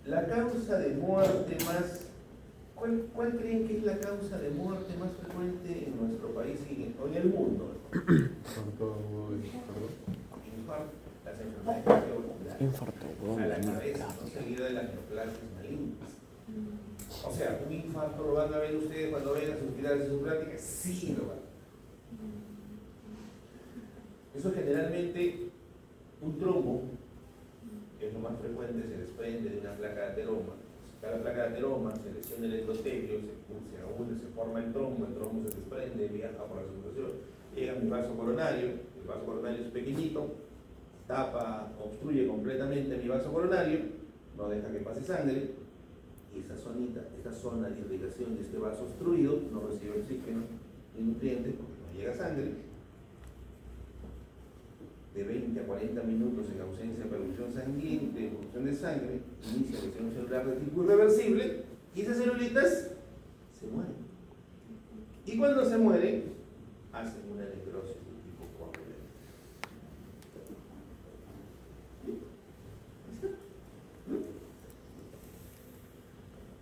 La causa de muerte más... ¿Cuál creen que es la causa de muerte más frecuente en nuestro país y en el mundo? Infarto. Las enfermedades cardiovasculares. Infarto. A la cabeza, ¿no? Seguida de las neoplasias malignas. O sea, un infarto lo van a ver ustedes cuando ven las hospitales de su práctica, sí lo van. Eso generalmente, un trombo, que es lo más frecuente, se desprende de una placa de ateroma. Cada placa de ateroma se lesiona el endotelio, se hunde, se forma el trombo se desprende, viaja por la circulación, llega a mi vaso coronario, el vaso coronario es pequeñito, tapa, obstruye completamente mi vaso coronario, no deja que pase sangre, y esa zona de irrigación de este vaso obstruido no recibe oxígeno ni nutrientes porque no llega sangre. De 20 a 40 minutos en ausencia de perfusión sanguínea, de perfusión de sangre, inicia lesión celular de tipo irreversible y esas celulitas se mueren. Y cuando se mueren, hacen una necrosis de tipo coagulante.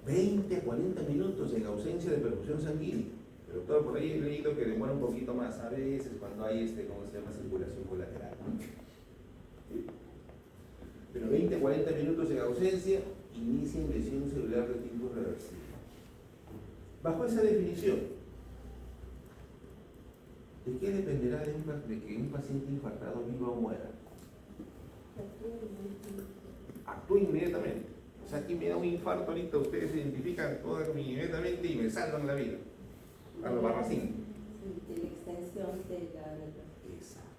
20 a 40 minutos en ausencia de perfusión sanguínea. Pero todo por ahí he leído que demora un poquito más a veces cuando hay ¿cómo se llama? Circulación colateral. ¿Sí? Pero 20 a 40 minutos en ausencia inician lesión celular de tipo irreversible. Bajo esa definición, ¿de qué dependerá de que un paciente infartado viva o muera? Actúa inmediatamente. O sea, aquí me da un infarto ahorita, ustedes se identifican todas inmediatamente y me salvan la vida. A lo Barracín. Sí, de la extensión de la necrosis. Exacto.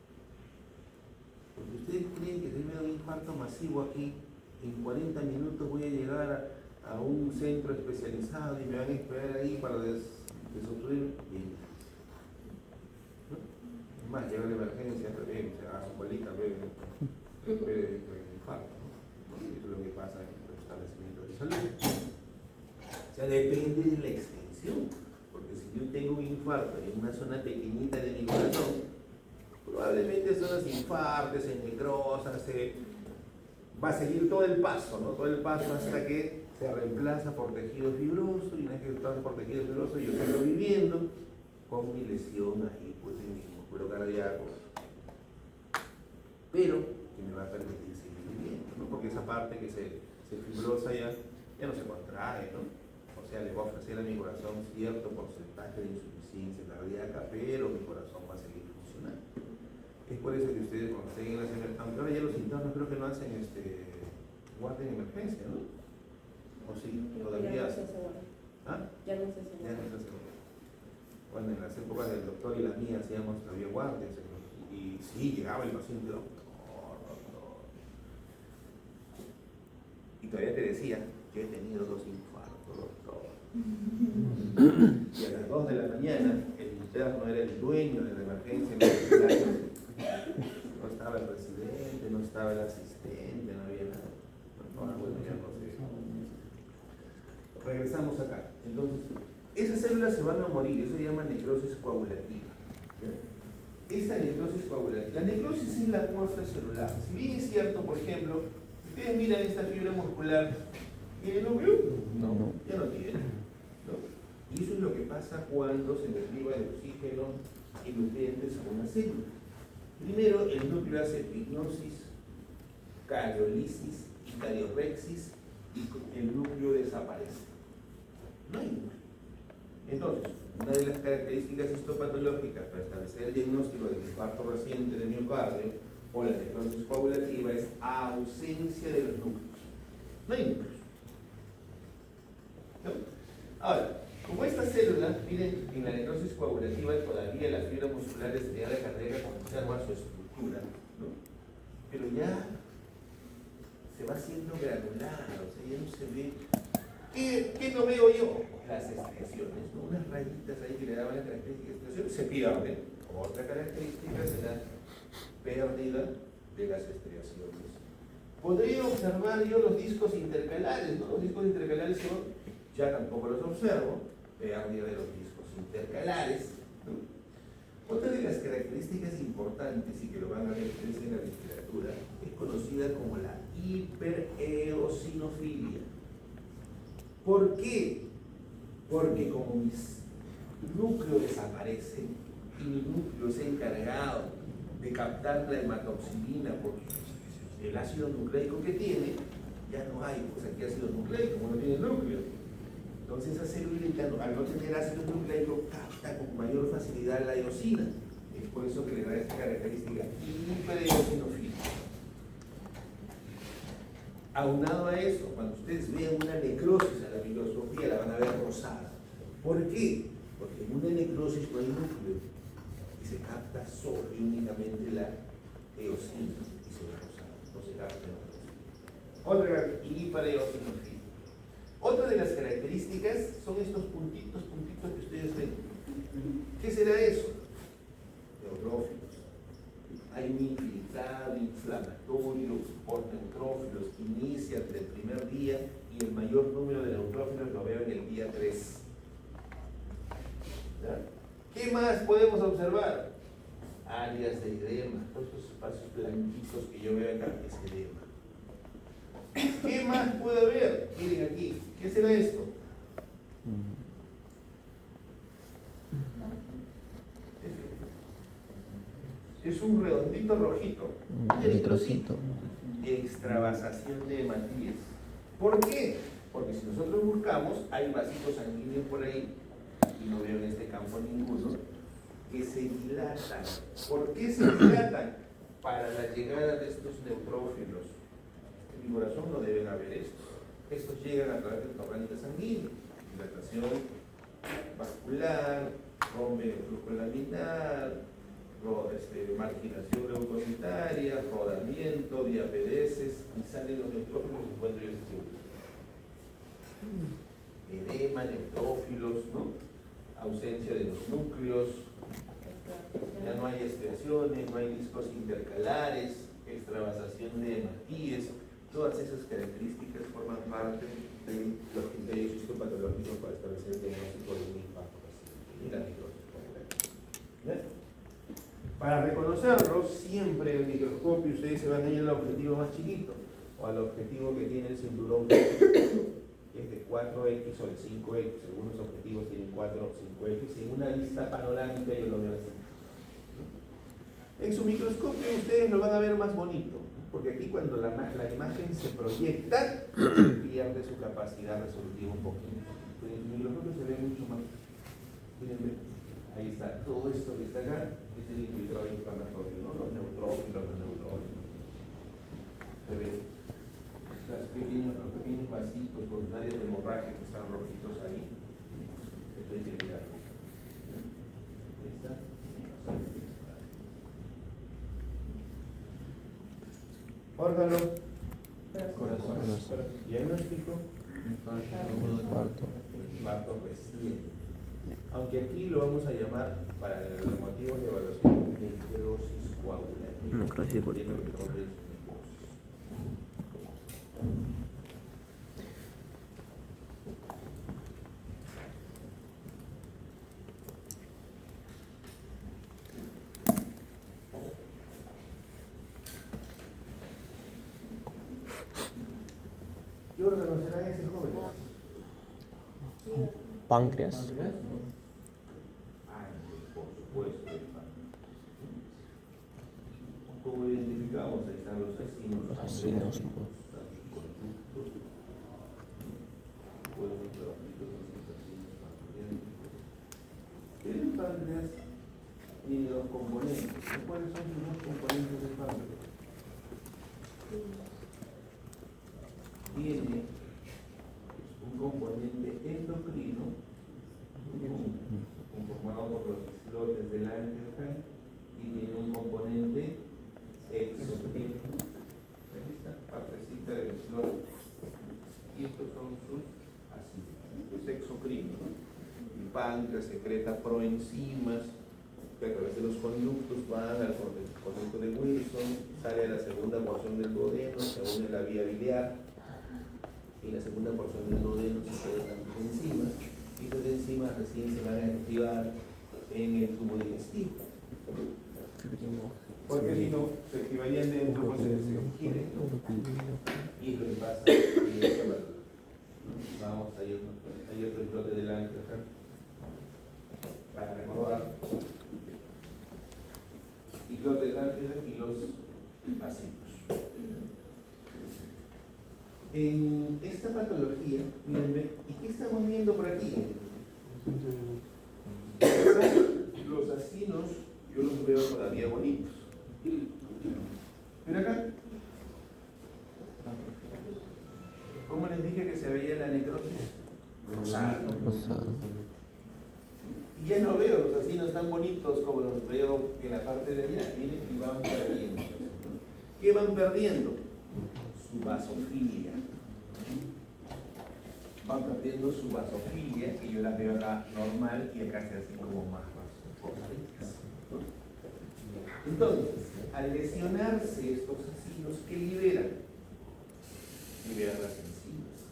Porque ustedes creen que si me da un infarto masivo aquí, en 40 minutos voy a llegar a un centro especializado y me van a esperar ahí para desobstruir. Bien. ¿No? Es más, llega la emergencia, también, se haga su bolita, ve el infarto. ¿No? Eso es lo que pasa en los establecimientos de salud. O sea, depende de la extensión. Porque si yo tengo un infarto en una zona pequeñita de mi corazón, probablemente zonas infartes, en necrosas, va a seguir todo el paso, ¿no? Todo el paso hasta que se reemplaza por tejido fibroso, y una vez que está por tejido fibroso, yo sigo viviendo con mi lesión ahí, pues en mi músculo cardíaco. Pero que me va a permitir seguir viviendo, ¿no? Porque esa parte que se fibrosa ya no se contrae, ¿no? O sea, le voy a ofrecer a mi corazón cierto porcentaje de insuficiencia cardíaca, pero mi corazón va a seguir funcionando. Es por eso que ustedes cuando estén en las emergencias, aunque ahora ya los internos creo que no hacen guardia en emergencia, ¿no? O sí, todavía hacen. ¿Ah? Ya no se hace. Ya no se hace. Bueno, en las épocas del doctor y las mías hacíamos todavía guardias, y sí, llegaba el paciente, doctor. Y todavía te decía, yo he tenido 2 infartos, doctor. Y a las 2 de la mañana, el interno era el dueño de la emergencia en el hospital. estaba el residente, no estaba el asistente, no había nada. No, bueno, ya no sé. Regresamos acá. Entonces, esas células se van a morir, eso se llama necrosis coagulativa. Esta necrosis coagulativa. La necrosis es la muerte celular. Si bien es cierto, por ejemplo, ustedes miran esta fibra muscular, ¿tiene núcleo? No. Ya no tiene. ¿No? Y eso es lo que pasa cuando se le priva de oxígeno y nutrientes a una célula. Primero, el núcleo hace epignosis, cariolisis y cariorexis y el núcleo desaparece. No hay núcleo. Entonces, una de las características histopatológicas para establecer el diagnóstico del infarto reciente de miocardio o la necrosis coagulativa es ausencia de los núcleos. No hay núcleos. ¿No? Ahora, como estas células, miren, en la necrosis coagulativa todavía la fibra muscular estriada cardíaca conserva su estructura, ¿no? Pero ya se va haciendo granular, o sea, ya no se ve. ¿Qué no veo yo? Las estriaciones, ¿no? Unas rayitas ahí que le daban la característica de estriaciones se pierden. Otra característica es la pérdida de las estriaciones. Podría observar yo los discos intercalares, ¿no? Los discos intercalares son, ya tampoco los observo, pérdida de los discos intercalares, ¿no? Otra de las características importantes y que lo van a ver ustedes en la literatura es conocida como la hipereosinofilia. ¿Por qué? Porque como mis núcleos desaparecen y mi núcleo es encargado de captar la hematoxilina por el ácido nucleico que tiene, ya no hay, pues aquí ácido nucleico, como no tiene núcleo. Entonces esa célula, al no tener ácido nucleico, capta con mayor facilidad la eosina. Es por eso que le da esta característica hipereosinofilia. Aunado a eso, cuando ustedes vean una necrosis a la microscopía, la van a ver rosada. ¿Por qué? Porque en una necrosis no hay núcleo y se capta solo y únicamente la eosina y se ve rosada, no se capta la eosina. Otra hipereosinofilia. Otra de las características son estos puntitos que ustedes ven. ¿Qué será eso? Neutrófilos. Hay un infiltrado inflamatorio por neutrófilos que inicia desde el primer día y el mayor número de neutrófilos lo veo en el día 3. ¿Ya? ¿Qué más podemos observar? Áreas de edema, todos estos espacios blanquitos que yo veo acá es edema. ¿Qué más puedo ver? Miren aquí, ¿qué será esto? Es un redondito rojito. Eritrocito. Extravasación de hematíes. ¿Por qué? Porque si nosotros buscamos, hay vasitos sanguíneos por ahí, y no veo en este campo ninguno, que se dilatan. ¿Por qué se dilatan? Para la llegada de estos neutrófilos. En mi corazón no deben haber estos. Estos llegan a través del torrente sanguíneo. Dilatación vascular, rompen el flujo laminar, marginación leucocitaria, rodamiento, diapedesis, y salen los neutrófilos y encuentro yo este edema, neutrófilos, ¿no? Ausencia de los núcleos, ya no hay estriaciones, no hay discos intercalares, extravasación de hematíes. Todas esas características forman parte de los criterios histopatológicos para establecer el diagnóstico de un infarto y la necrosis coagulativa. Para reconocerlos, siempre en el microscopio ustedes se van a ir al objetivo más chiquito o al objetivo que tiene el cinturón, que es de 4X o de 5X. Algunos objetivos tienen 4 o 5X. En una vista panorámica yo lo veo así. En su microscopio ustedes lo van a ver más bonito, porque aquí cuando la imagen se proyecta, pierde su capacidad resolutiva un poquito. Pero en el microscopio se ve mucho más. Miren, ahí está, todo esto que está acá es el infiltrado inflamatorio, ¿no? Los neutrófilos. Se ven los pequeños vasitos con áreas de hemorragia que están rojitos ahí. Esto hay que mirarlo. Ahí está. Órgano. Corazón. Diagnóstico. Infarto reciente. Aunque aquí lo vamos a llamar, para los motivos de evaluación, necrosis coagulante. Necrosis por Tiene que correr necrosis. ¿Qué órgano será ese joven? Páncreas. Por supuesto, el páncreas. ¿Cómo identificamos? Ahí están los acinos. Los acinos. El páncreas tiene dos componentes. ¿Cuáles son sus dos componentes del páncreas? Tiene un componente endocrino conformado por los islotes del Langerhans y tiene un componente exocrino. Aquí está, partecita del islote. Y estos son sus ácidos. Es exocrino, ¿no? El páncreas secreta proenzimas que a través de los conductos van al conducto de Wilson, sale a la segunda porción del duodeno, se une la vía biliar. Y la segunda porción del duodeno se secretan sus enzimas. Y estas enzimas recién se van a activar en el tubo digestivo. Porque si no, se activarían dentro, pues se quiere, ¿no? Y es lo que pasa en esta válvula. Vamos, hay otro islote del Langerhans para recordar. Islote del Langerhans y los ácidos. En esta patología, miren, ¿y qué estamos viendo por aquí? Los acinos, yo los veo todavía bonitos. Mira acá. ¿Cómo les dije que se veía la necrosis? Rosado. Y ya no veo los acinos tan bonitos como los veo en la parte de allá. Miren, y van perdiendo. ¿Qué van perdiendo? Su vasofilia. Van perdiendo su vasofilia, que yo la veo acá normal y acá se hacen como más vasofilias. Entonces, al lesionarse estos acidos, ¿qué liberan? Liberan las enzimas.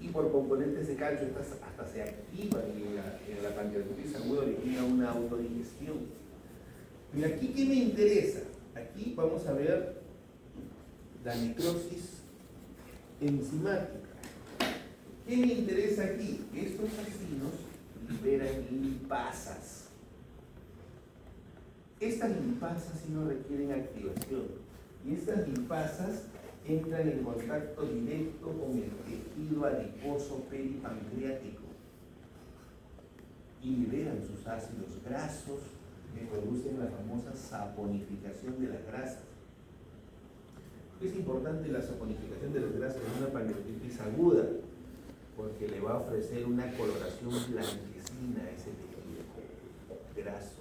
Y por componentes de calcio estas hasta se activan en la pancreatitis aguda, origina una autodigestión. Mira, aquí ¿qué me interesa? Aquí vamos a ver la necrosis enzimática. ¿Qué me interesa aquí? Estos acinos liberan lipasas. Estas lipasas sí no requieren activación. Y estas lipasas entran en contacto directo con el tejido adiposo peripancreático y liberan sus ácidos grasos que producen la famosa saponificación de las grasas. Es importante la saponificación de las grasas en una pancreatitis aguda porque le va a ofrecer una coloración blanquecina a ese tejido graso.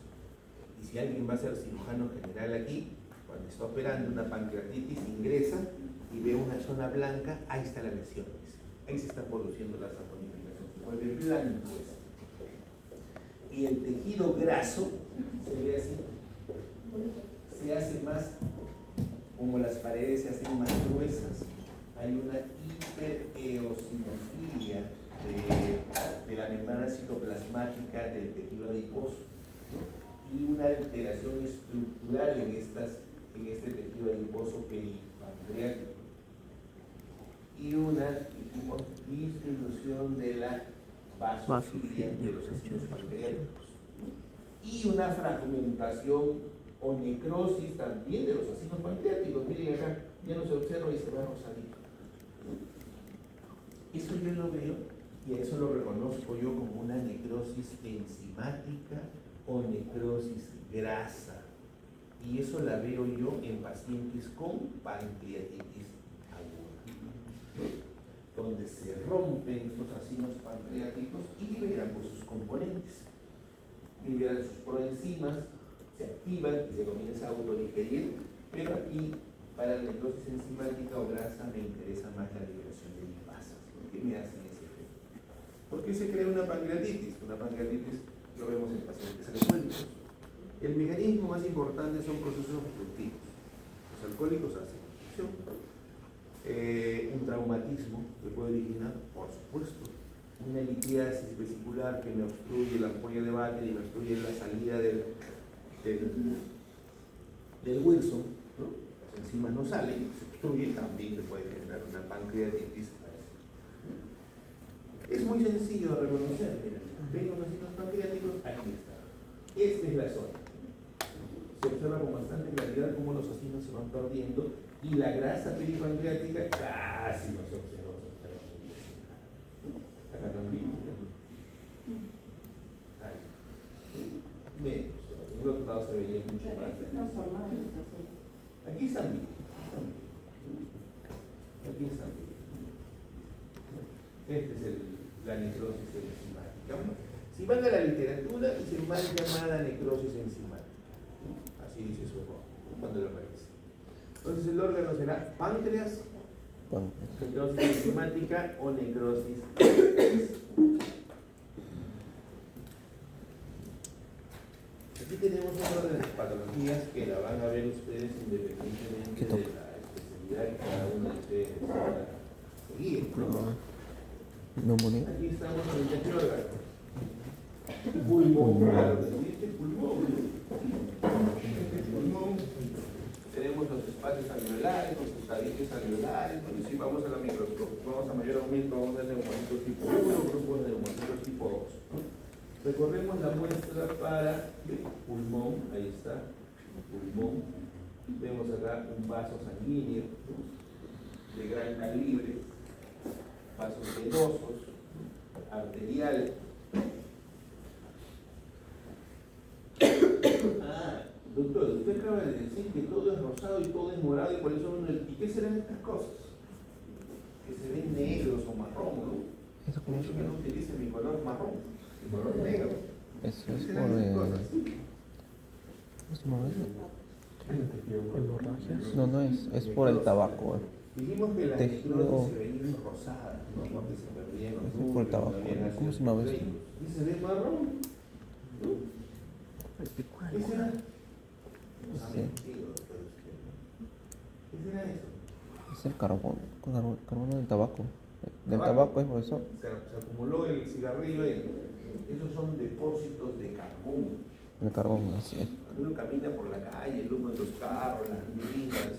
Y si alguien va a ser cirujano general aquí, cuando está operando una pancreatitis, ingresa y ve una zona blanca, ahí está la lesión. Ahí se está produciendo la saponificación, se vuelve blanco eso. Y el tejido graso se ve así, se hace más, como las paredes se hacen más gruesas, hay una hipereosinofilia de la membrana citoplasmática del tejido adiposo, ¿no? Y una alteración estructural en este tejido adiposo peripancreático y una disminución de la vasofilia de los ácidos pancreáticos y una fragmentación o necrosis también de los ácidos pancreáticos. Miren acá, ya no se observa y se va rosadito. Eso yo lo veo y a eso lo reconozco yo como una necrosis enzimática o necrosis grasa. Y eso la veo yo en pacientes con pancreatitis aguda, donde se rompen estos acinos pancreáticos y liberan pues, sus componentes. Liberan sus proenzimas, se activan y se comienza a autodigerir, pero aquí para la necrosis enzimática o grasa me interesa más la liberación de lipasas. ¿Por qué me hacen ese efecto? ¿Por qué se crea una pancreatitis? Una pancreatitis lo vemos en pacientes alcohólicos. El mecanismo más importante son procesos obstructivos. Los alcohólicos hacen obstrucción. Un traumatismo que puede originar, por supuesto, una litiasis vesicular que me obstruye la ampolla de Baker y me obstruye la salida del Wilson, ¿no? Las enzimas no salen, se obstruye, también se puede generar una pancreatitis. Es muy sencillo de reconocer. ¿Ven los signos pancreáticos? Aquí está. Esta es la zona. Se observa con bastante claridad cómo los asinos se van perdiendo y la grasa peripancreática casi no se observa. Acá también. Ahí. Menos. En el otro lado se veía mucho más. Aquí están bien. Aquí están bien. Este es la necrosis enzimática. Si van a la literatura, dice mal llamada necrosis enzimática. Así dice su error, cuando lo revisa. Entonces el órgano será páncreas, necrosis enzimática o necrosis. Aquí tenemos otra de las patologías que la van a ver ustedes independientemente de la especialidad que cada uno de ustedes va a seguir. Aquí estamos en el tercer órgano. Pulmón, claro, este pulmón. Pulmón. Tenemos los espacios alveolares, los estadios alveolares, donde si vamos a la microscopia, vamos a mayor aumento, vamos a neumocitos tipo 1, grupos de neumocitos tipo 2. Recorremos la muestra para el pulmón, ahí está, pulmón. Vemos acá un vaso sanguíneo de gran calibre, vasos venosos, arterial. Doctor, usted acaba de decir que todo es rosado y todo es morado y por eso uno... ¿Y qué serán estas cosas? Que se ven negros o marrón, ¿no? Eso como que no utilice mi color marrón, mi color negro. Eso es ¿Qué por serán estas cosas? hemorragias. No es por el tabaco. Dijimos que las Tejido- necrosis se veían rosadas, ¿no? Porque se perdían los Eso es por el núcleos, tabaco. no había ¿Cómo se llama eso? Y se ve marrón, ¿no? ¿Qué será? Nos ha Sí. mentido, doctor, usted, ¿no? ¿Qué será eso? Es el carbono del tabaco. Del Tabaco. tabaco es por eso. Se acumuló el cigarrillo ahí. Esos son depósitos de carbón. El carbón, así es. Cuando uno camina por la calle, el humo de los carros, las minas,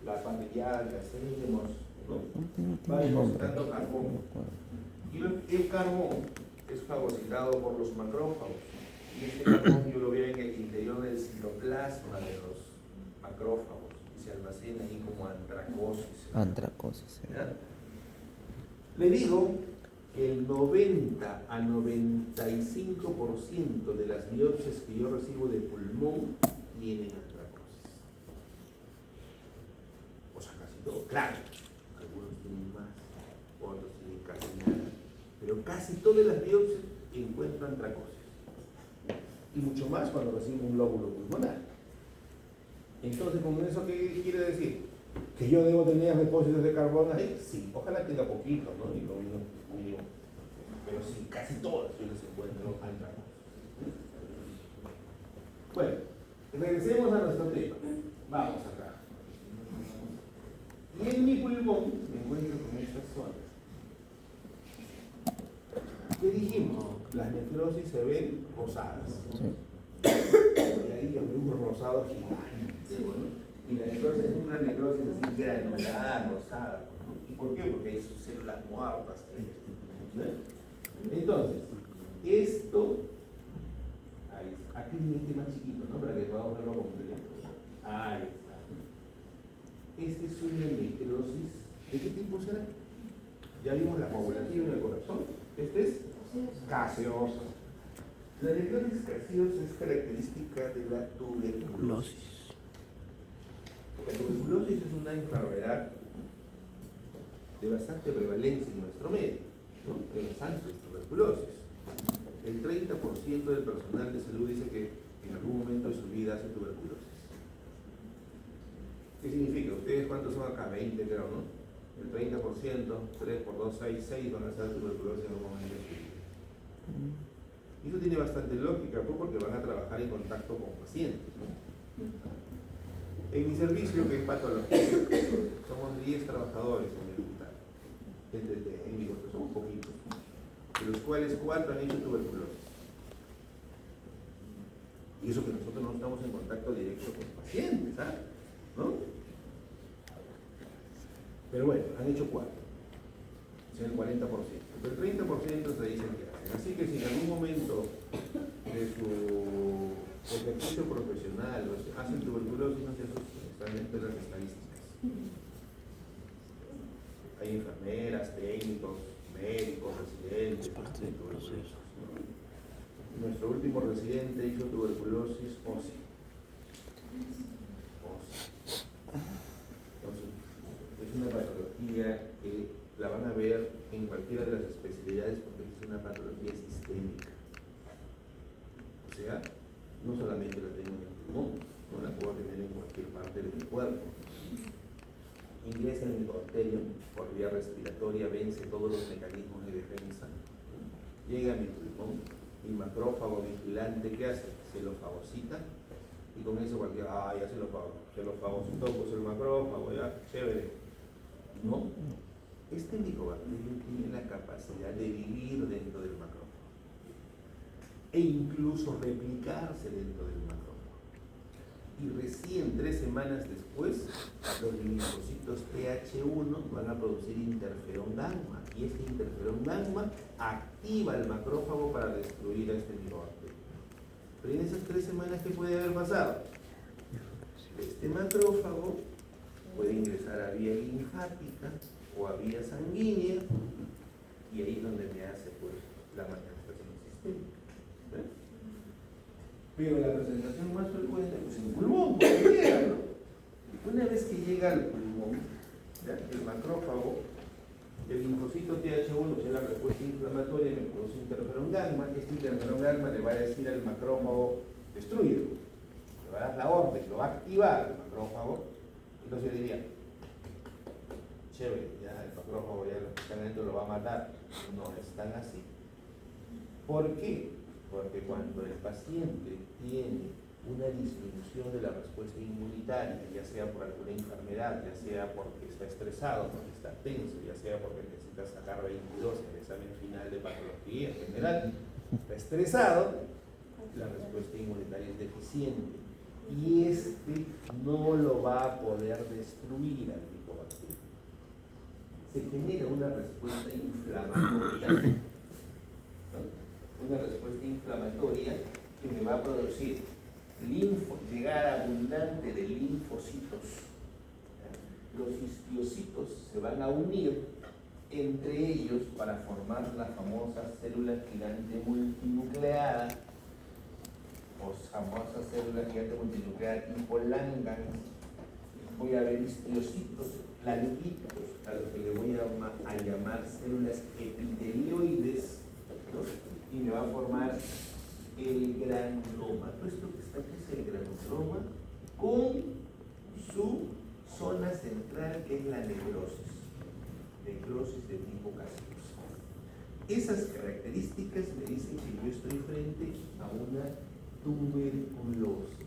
la parrillada que hacemos, ¿no? Tiene Va un nombre. depositando carbón. Y el carbón es fagocitado por los macrófagos. Y este carbón yo lo veo en el interior del citoplasma de los macrófagos y se almacena ahí como antracosis. Antracosis. ¿Ya? Le digo que el 90 a 95% de las biopsias que yo recibo de pulmón tienen antracosis. O sea, casi todo. Claro, algunos tienen más, otros tienen casi nada. Pero casi todas las biopsias encuentran antracosis. Y mucho más cuando recibo un lóbulo pulmonar. Entonces, ¿con eso qué quiere decir? ¿Que yo debo tener depósitos de carbón ahí? Sí, ojalá tenga poquito, ¿no? Y lo mío. Pero sí, casi todas yo les encuentro antracosis. Bueno, regresemos a nuestro tema. Vamos acá. Y en mi pulmón me encuentro con estas zonas. ¿Qué dijimos? Las necrosis se ven rosadas. Sí. Y ahí yo veo un rosado gigante, ¿no? Y la necrosis es una necrosis así granular, rosada. ¿Y por qué? Porque hay sus células muertas. ¿No? Entonces, esto, ahí está. Aquí es este más chiquito, ¿no? Para que podamos verlo completo. Ahí está. Este es una necrosis. ¿De qué tipo será? Ya vimos la coagulación del corazón. Este es gaseoso. La necrosis gaseosa es característica de la tuberculosis. La tuberculosis es una enfermedad de bastante prevalencia en nuestro medio, ¿no? Hay bastantes tuberculosis. El 30% del personal de salud dice que en algún momento de su vida hace tuberculosis. ¿Qué significa? ¿Ustedes cuántos son acá? 20 creo, ¿no? El 30%, 3 por 2, 6 van a hacer tuberculosis en algún momento de su vida. Y eso tiene bastante lógica, pues, porque van a trabajar en contacto con pacientes, ¿no? En mi servicio, que es patología, somos 10 trabajadores en el hospital, gente técnicos, que somos poquitos, de los cuales 4 han hecho tuberculosis. Y eso que nosotros no estamos en contacto directo con pacientes, ¿sabes? ¿No? Pero bueno, han hecho 4, o sea, el 40%. Pero el 30% se dicen que hacen. Así que si en algún momento de su ejercicio profesional hacen tuberculosis, no se asusten, están dentro de las estadísticas. Hay enfermeras, técnicos, médicos, residentes, tuberculosis, ¿no? Nuestro último residente hizo tuberculosis ósea. Entonces, es una patología que la van a ver en cualquiera de las especialidades porque es una patología sistémica. O sea, no solamente la tengo en el pulmón, no la puedo tener en cualquier parte de mi cuerpo. Ingresa en el bacterio por vía respiratoria, vence todos los mecanismos de defensa, llega a mi pulmón, mi macrófago vigilante, ¿qué hace? Se lo fagocita y con eso cualquiera, ya se lo fagocitó, pues el macrófago, ya, chévere. No, este micobacterio tiene la capacidad de vivir dentro del macrófago e incluso replicarse dentro del macrófago. Y recién 3 semanas después, los linfocitos TH1 van a producir interferón gamma, y este interferón gamma activa el macrófago para destruir a este micobacterio. Pero en esas 3 semanas, ¿qué puede haber pasado? Este macrófago puede ingresar a vía linfática o a vía sanguínea, y ahí es donde me hace pues la manifestación sistémica. ¿Ves? Pero la presentación más frecuente, pues en el pulmón, porque llega, ¿no? Una vez que llega al pulmón, ¿ya? El macrófago, el linfocito TH1, que es la respuesta inflamatoria, me produce interferón gamma. Este interferón gamma le va a decir al macrófago, destruirlo. Le va a dar la orden, lo va a activar el macrófago. Entonces yo diría, chévere, ya el macrófago ya lo que está dentro lo va a matar. No es tan así. ¿Por qué? Porque cuando el paciente tiene una disminución de la respuesta inmunitaria, ya sea por alguna enfermedad, ya sea porque está estresado, porque está tenso, ya sea porque necesita sacar 22 en el examen final de patología en general, está estresado, la respuesta inmunitaria es deficiente y este no lo va a poder destruir al micobacterio. Se genera una respuesta inflamatoria, ¿no? Una respuesta inflamatoria que me va a producir llegada abundante de linfocitos. Los histiocitos se van a unir entre ellos para formar la famosa célula gigante multinucleada, o famosa célula gigante multinucleada tipo Langhans. Voy a ver histiocitos, larguitos, a los que le voy a llamar células epitelioides, ¿no? Y me va a formar el granuloma. Todo esto que está aquí es el granuloma con su zona central, que es la necrosis de tipo caseoso. Esas características me dicen que yo estoy frente a una tuberculosis.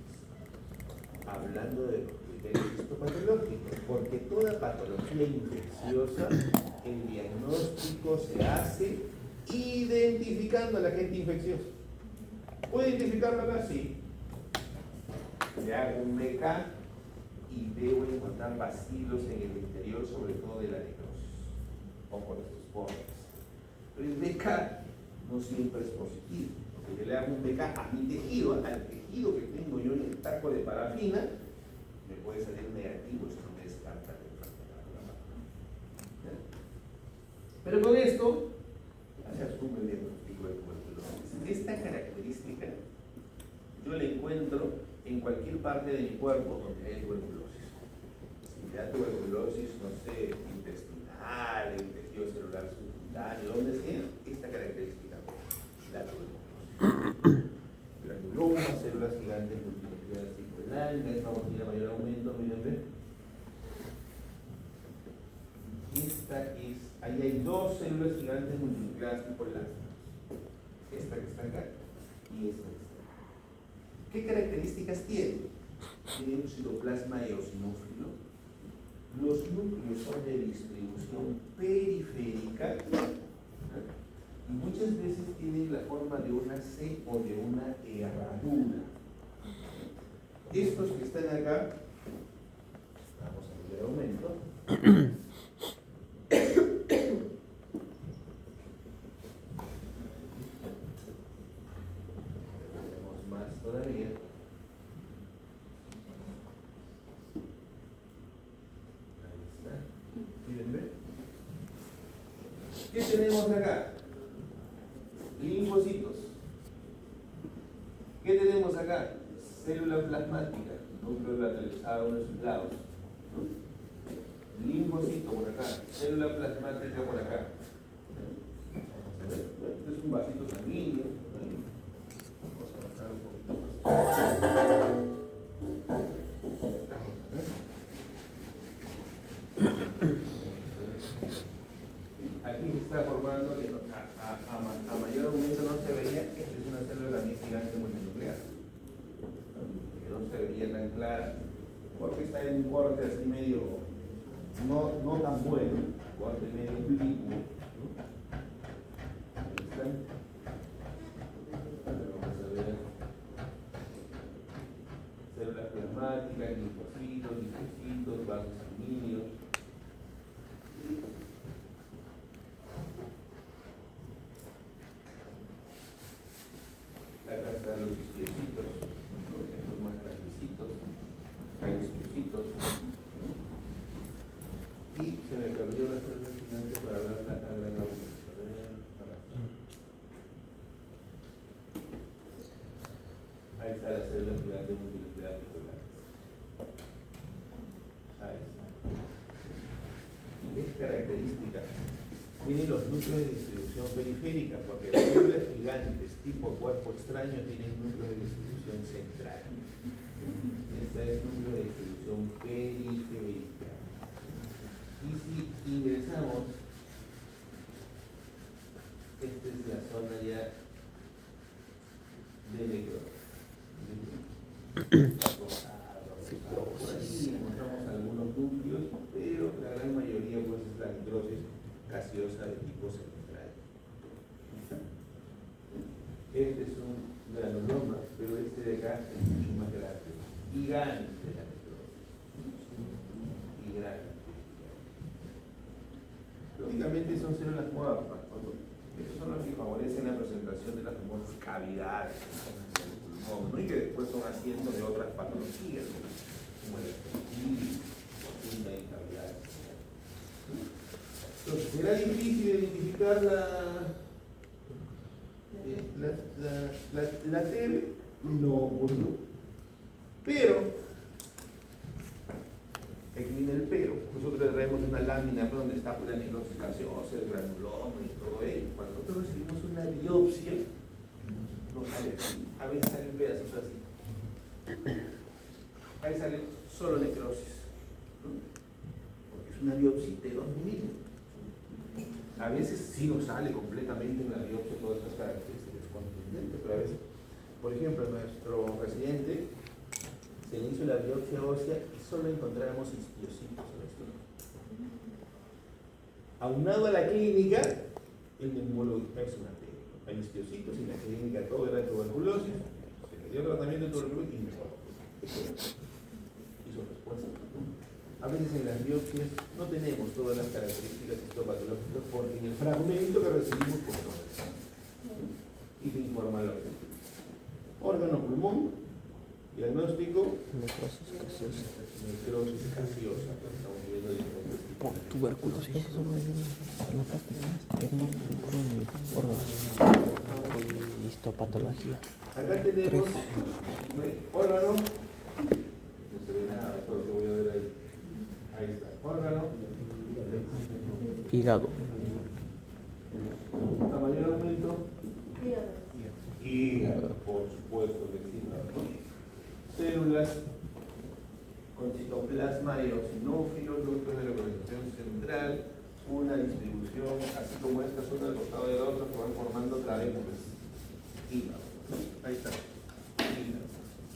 Hablando de los criterios histopatológicos, porque toda patología infecciosa, el diagnóstico se hace identificando al agente infeccioso. ¿Puedo identificarlo así? Le hago un BK y debo encontrar bacilos en el interior, sobre todo de la necrosis o por estos bordes. Pero el BK no siempre es positivo, porque yo le hago un BK a mi tejido, al tejido que tengo yo en el taco de parafina, me puede salir negativo, eso no me descarta la enfermedad. Pero con esto se asume el diagnóstico de tuberculosis. Esta característica yo la encuentro en cualquier parte de mi cuerpo donde hay tuberculosis. Si hay tuberculosis, no sé, intestinal, en tejido celular subcutáneo, donde sea, esta característica, la tuberculosis. Granuloma, células gigantes multinucleadas tipo Langhans, esta tiene mayor aumento, miren. Esta es, ahí hay 2 células gigantes multinucleadas tipo Langhans. esta que está acá y esta que está acá. ¿Qué características tiene? Tiene un citoplasma eosinófilo. Los núcleos son de distribución periférica y muchas veces tienen la forma de una C o de una herradura. Estos que están acá, vamos a ver el aumento. Tenemos más todavía. Ahí está. ¿Quieren ver? ¿Qué tenemos acá? Linfocitos. ¿Qué tenemos acá? Célula plasmática, núcleo lateralizado a uno de sus lados. Linfocito por acá, célula plasmática por acá. Este es un vasito sanguíneo. Vamos a bajar un poquito más. Aquí se está formando, que a mayor aumento no se veía, esta es una célula también gigante multinuclear. Que no se veía tan clara, porque está en un corte así medio, no tan bueno, corte medio oblicuo. Ahí está. Ahora vamos a ver células plasmáticas, linfocitos, vasos sanguíneos. Acá están los isquiocitos, estos más grandecitos, hay isquiocitos. Y se me perdió la célula gigante para ver la gran aumento. Ahí está la célula gigante multinuclear titular. Ahí está. ¿Qué características? Tienen los núcleos de distribución periférica, porque las células gigantes tipo cuerpo extraño tienen núcleo de distribución central. Este es núcleo de distribución periférica. Y si ingresamos, esta es la zona ya de necrosis. Por ahí encontramos algunos núcleos, pero la gran mayoría pues es la necrosis gaseosa de tipo central. Este es un granuloma, pero este de acá es mucho más grande. Gigante la necrosis. Gigante. Lógicamente son células muertas. Estos son los que favorecen la presentación de las famosas cavidades en el pulmón, ¿no? Y que después son asiento de otras patologías, como el escotilio, y cavidades. Entonces, ¿será difícil identificar la TB? No, pues no. Pero, aquí viene el pero. Nosotros le traemos una lámina donde está la necrosis gaseosa, el granuloma y todo ello. Cuando nosotros recibimos una biopsia, no sale así. A veces sale un pedacito así. Ahí sale solo necrosis, ¿no? Porque es una biopsia de 2 milímetros. A veces sí nos sale completamente en la biopsia todas estas características contundentes, pero a veces, por ejemplo, nuestro residente se le hizo la biopsia ósea y solo encontramos isquiocitos en esto. Aunado a la clínica, el neumólogo es una técnica. Hay isquiocitos y en la clínica todo era tuberculosis, se le dio tratamiento de tuberculosis y mejoró. Hizo respuesta. A veces en las biopsias no tenemos todas las características histopatológicas porque en el fragmento que recibimos por todo eso. Y se informa lo que órgano pulmón, diagnóstico, Necrosis gaseosa. necrosis gaseosa. Estamos viendo diferentes Tuberculosis. Histopatología. acá tenemos órgano. No se ve nada, todo lo que voy a ver ahí. Ahí está, órgano. Hígado. A mayor aumento. Dígame. Hígado, por supuesto que sí. Células con citoplasma eosinófilo, núcleo de localización central, una distribución, así como esta zona al costado de la otra, que van formando clavículas. hígado. Ahí está. Hígado.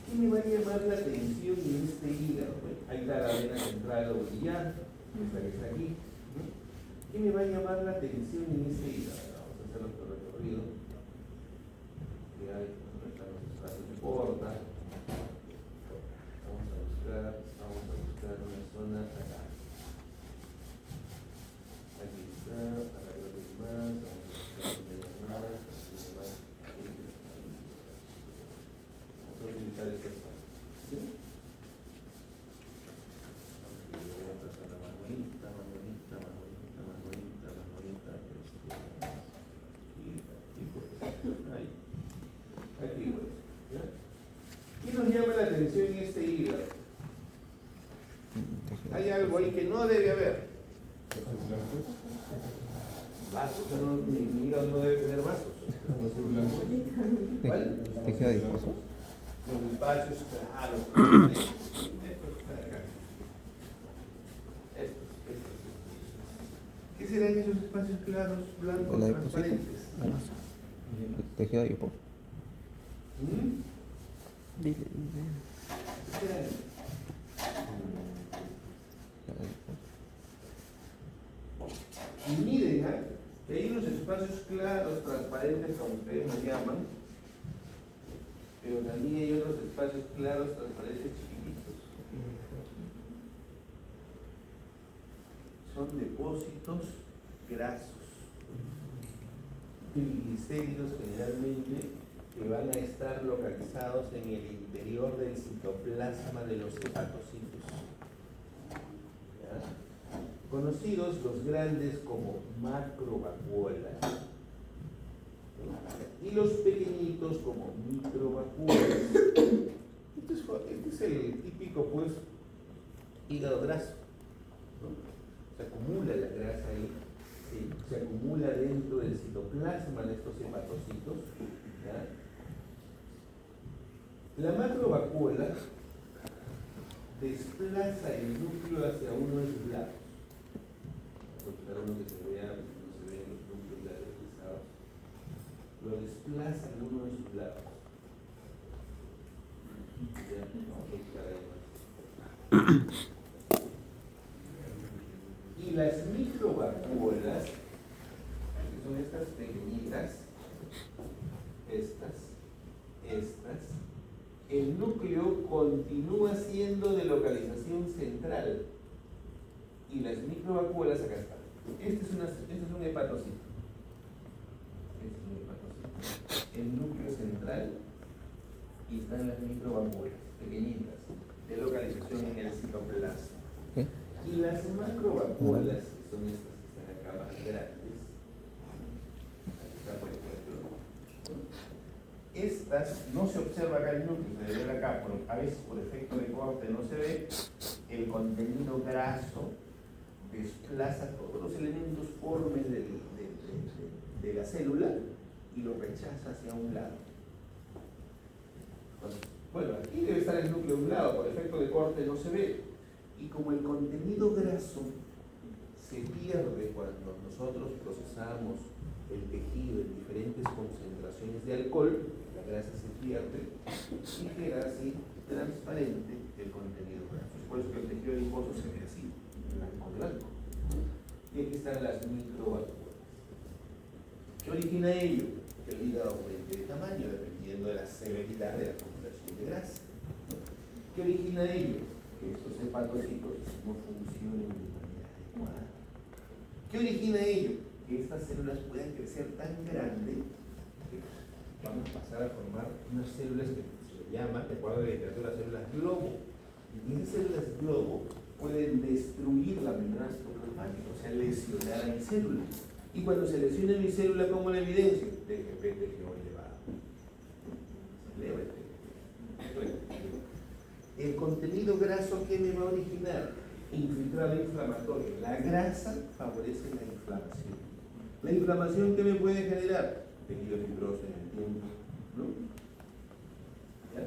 ¿Qué me va a llamar la atención en este hígado? Ahí está la vena central o brillar, esta que está aquí. ¿Qué me va a llamar la atención en este hígado? Vamos a hacer nuestro recorrido. Que hay, están los espacios de porta. Vamos a buscar una zona acá. Aquí está, acá creo que hay más, vamos a buscar donde hay más, aquí hay más. Vamos a utilizar esta zona. ¿Sí? Ok, voy a pasar la más bonita, más bonita, más bonita, más bonita, más bonita. Aquí pues, ahí. Aquí pues. ¿Ya? ¿Qué nos llama la atención en este hígado? Hay algo ahí que no debe haber. Vasos, mi hígado no debe tener vasos. ¿Cuál? ¿Tejido adiposo? Los espacios claros. Estos. ¿Qué serán esos espacios claros, blancos, El adiposito. transparentes? Tejido adiposo. ¿Mm? Dile. ¿Qué serán? Y miren, que hay unos espacios claros, transparentes, como ustedes nos llaman, pero también hay otros espacios claros, transparentes, chiquititos. Son depósitos grasos, triglicéridos generalmente, que van a estar localizados en el interior del citoplasma de los hepatocitos. ¿Ya? Conocidos los grandes como macrovacuolas, ¿no? Y los pequeñitos como microvacuolas. Este es el típico, pues, hígado graso, ¿no? Se acumula la grasa ahí, ¿sí? Se acumula dentro del citoplasma de estos hepatocitos. ¿Ya? La macrovacuola desplaza el núcleo hacia uno de sus lados. Voy a buscar uno que se vea, no se ven los núcleos lateralizados. Lo desplaza en uno de sus lados. Ya, vamos a buscar ahí más. Y las microvacuolas, que son estas pequeñitas, estas, el núcleo continúa siendo de localización central y las microvacuolas acá están. Este es un hepatocito. El núcleo central y están las microvacuolas, pequeñitas, de localización en el citoplasma. ¿Qué? Y las macrovacuolas, que son estas que están acá más grandes, aquí está por ejemplo, estas no se observa acá el núcleo, se debe ver acá, pero a veces por efecto de corte no se ve, el contenido graso desplaza todos los elementos formes de la célula y lo rechaza hacia un lado. Entonces, bueno, aquí debe estar el núcleo de un lado, por efecto de corte no se ve. Y como el contenido graso se pierde cuando nosotros procesamos el tejido en diferentes concentraciones de alcohol, la grasa se pierde y queda así transparente el contenido graso. Por eso que el tejido adiposo se ve así, blanco. Y aquí están las microvacuolas. ¿Qué origina ello? Que el hígado aumente de tamaño dependiendo de la severidad de la acumulación de grasa. ¿Qué origina ello? Que estos hepatocitos no funcionen de manera adecuada. ¿Qué origina ello? Que estas células puedan crecer tan grande que van a pasar a formar unas células que se llama, de acuerdo a la literatura, células globo. Y esas células globo pueden destruir la membrana citoplasmática, o sea, lesionar a mi célula. Y cuando se lesiona mi célula, ¿cómo la evidencia? TGP, TGO elevado. Se eleva el TGP. El contenido graso, ¿qué me va a originar? Infiltrado inflamatorio. La grasa favorece la inflamación. La inflamación, ¿qué me puede generar? Tejido fibroso en el tiempo, ¿no? ¿Ya?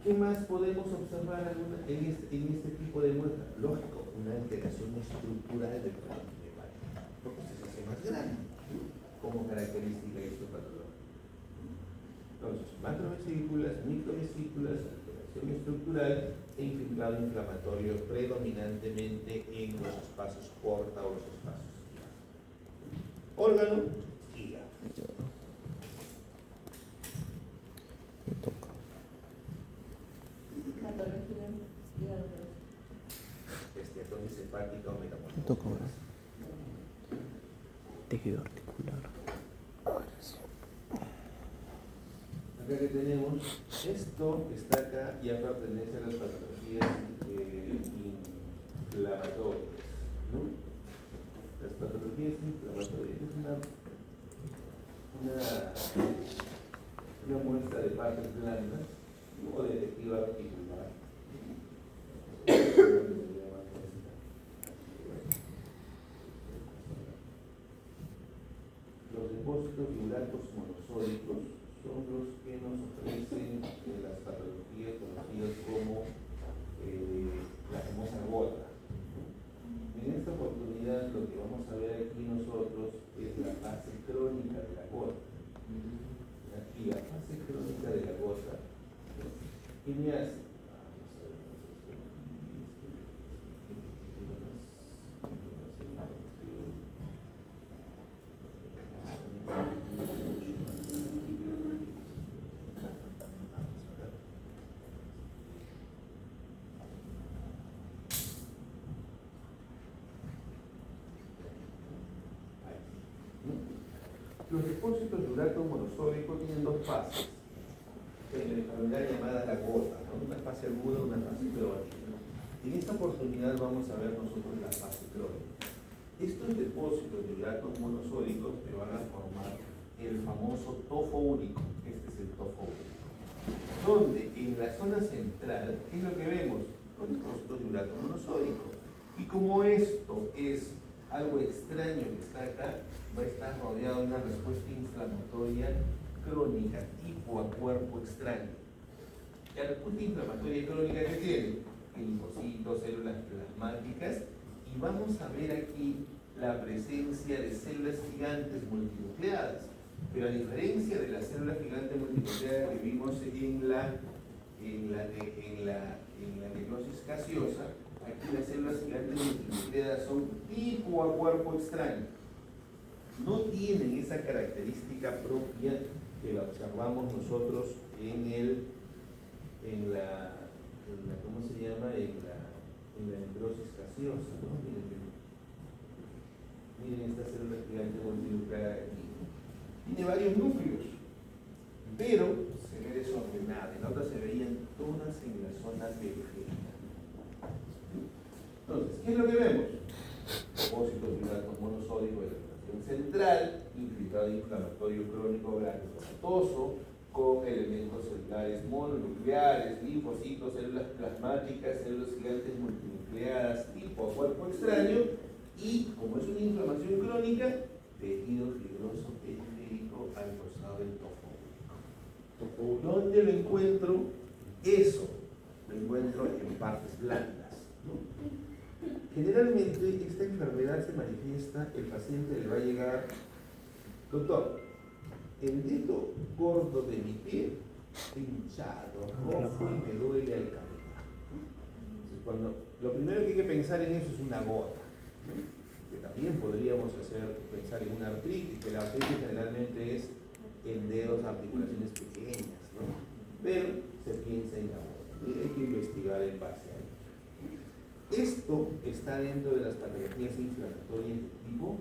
¿Qué más podemos observar en este tipo de muestra? Lógico, una alteración estructural del parénquima hepático, porque se hace más grande, ¿no? Como característica histopatológica. estructural e infiltrado inflamatorio predominantemente en los espacios porta o los espacios hígado. Órgano, hígado. Me toca. Patología, hígado. Esteatosis hepática o Me metabólica. toca ahora. Tejido articular. Acá que tenemos, esto que está acá ya pertenece a las patologías inflamatorias, ¿no? Las patologías inflamatorias es una muestra de partes blandas o de tejido articular. Los depósitos de uratos monosódicos son los que nos ofrecen las patologías conocidas como la famosa gota. En esta oportunidad lo que vamos a ver aquí nosotros es la fase crónica de la gota. Aquí la fase crónica de la gota, ¿qué me hace? Los depósitos de urato monosódico tienen dos fases en la enfermedad llamada la gota, ¿no? Una fase aguda y una fase crónica. En esta oportunidad vamos a ver nosotros la fase crónica. Estos depósitos de uratos monosódicos te van a formar el famoso tofo úrico. Este es el tofo úrico. Donde en la zona central, ¿qué es lo que vemos? Los depósitos de urato monosódico. Y como esto es algo extraño que está acá, va a estar rodeado de una respuesta inflamatoria crónica tipo a cuerpo extraño. La respuesta inflamatoria crónica que tiene linfocitos, células plasmáticas, y vamos a ver aquí la presencia de células gigantes multinucleadas. Pero a diferencia de las células gigantes multinucleadas que vimos en la necrosis gaseosa, aquí las células gigantes multinucleadas son tipo a cuerpo extraño. No tienen esa característica propia que la observamos nosotros ¿cómo se llama? En la necrosis gaseosa, ¿no? Miren esta célula gigante multinucleada aquí. Tiene varios núcleos, pero se ve desordenada. En otras se veían todas en la zona periférica. Entonces, ¿qué es lo que vemos? Depósitos de uratos monosódicos de la relación central, infiltrado inflamatorio crónico granulomatoso, con elementos celulares mononucleares, linfocitos, células plasmáticas, células gigantes multinucleadas, tipo a cuerpo extraño, y como es una inflamación crónica, tejido fibroso periférico al costado del tofo úrico. ¿Dónde lo encuentro? Eso lo encuentro en partes blandas, ¿no? Generalmente esta enfermedad se manifiesta, el paciente le va a llegar, doctor, el dedo gordo de mi pie hinchado, rojo y me duele al caminar. Entonces, lo primero que hay que pensar en eso es una gota, ¿no? Que también podríamos pensar en una artritis, que la artritis generalmente es en dedos, articulaciones pequeñas, ¿no? Pero se piensa en la gota, y hay que investigar en base a ello. Esto está dentro de las patologías inflamatorias de tipo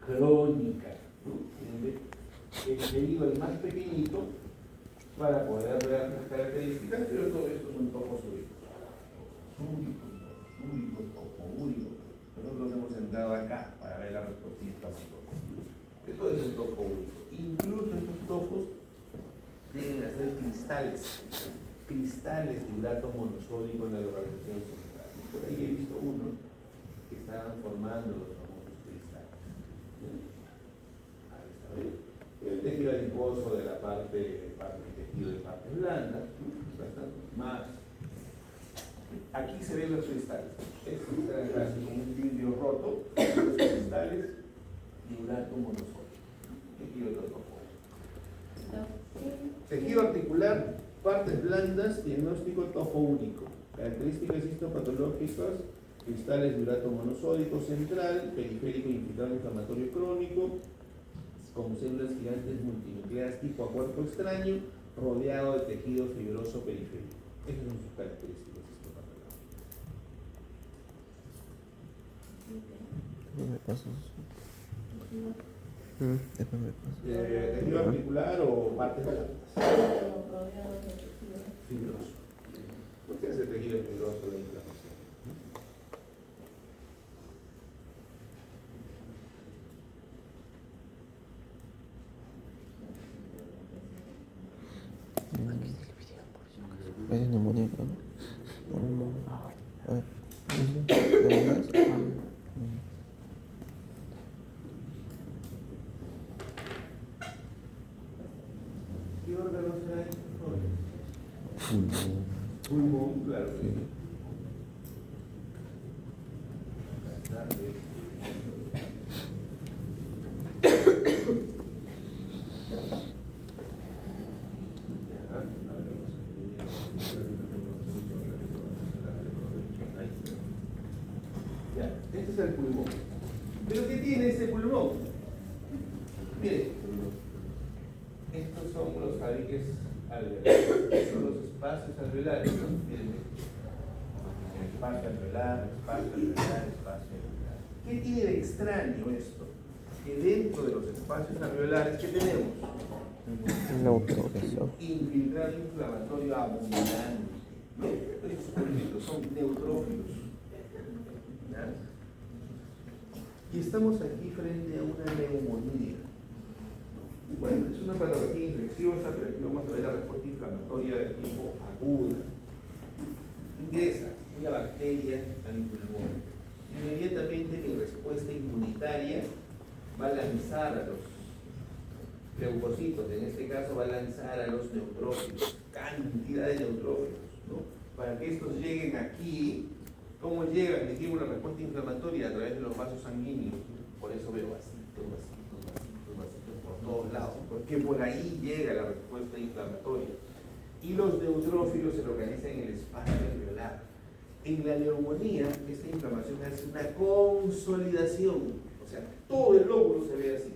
crónica, ¿no? He ido al más pequeñito para poder ver las características, pero todo esto son topos úricos. Topo úrico. Nosotros hemos entrado acá para ver la respuesta básica. Esto es un topo úrico. Incluso estos topos tienen a ser cristales de urato monosódico en la localización central. Por ahí he visto uno que estaban formando los famosos cristales. Ahí está bien. El tejido adiposo de la parte tejido de parte blanda, bastante más. Aquí se ven los cristales. Estos están casi como un vidrio roto, los cristales y urato monosódico. Tejido de los ojos. Tejido articular Partes blandas, diagnóstico topo único. Características histopatológicas, cristales de urato monosódico central, periférico infiltrado inflamatorio crónico, con células gigantes multinucleadas tipo a cuerpo extraño, rodeado de tejido fibroso periférico. Esas son sus características histopatológicas. Después me pasas. Después me pasas. ¿Tejido articular o partes blandas? Rodeado de tejido. Fibroso. ¿Por qué hace tejido fibroso la inflamación? Es neumonía, ¿no? A ver. ¿Qué órgano será este? Pulmón. Pulmón, claro. Sí. Ya, este es el pulmón. ¿Pero qué tiene ese pulmón? Miren, estos son los tabiques alveolares, son los espacios alveolares, ¿no? Miren, espacio alveolar, espacio alveolar, espacio alveolar. ¿Qué tiene de extraño esto? Que dentro de los espacios alveolares, ¿qué tenemos? Neutrófilo. Infiltrado inflamatorio abundante. ¿No? Estos son neutrófilos. ¿Ya? Y estamos aquí frente a una neumonía. Bueno, es una patología infecciosa, pero aquí vamos a ver la respuesta inflamatoria de tipo aguda. Ingresa una bacteria al pulmón. Inmediatamente mi respuesta inmunitaria va a lanzar a los leucocitos, en este caso va a lanzar a los neutrófilos, cantidad de neutrófilos, ¿no? Para que estos lleguen aquí. ¿Cómo llegan? Dijimos la respuesta inflamatoria a través de los vasos sanguíneos. Por eso veo vasitos por todos lados, porque por ahí llega la respuesta inflamatoria. Y los neutrófilos se localizan en el espacio alveolar. En la neumonía, esta inflamación hace una consolidación, o sea, todo el lóbulo se ve así.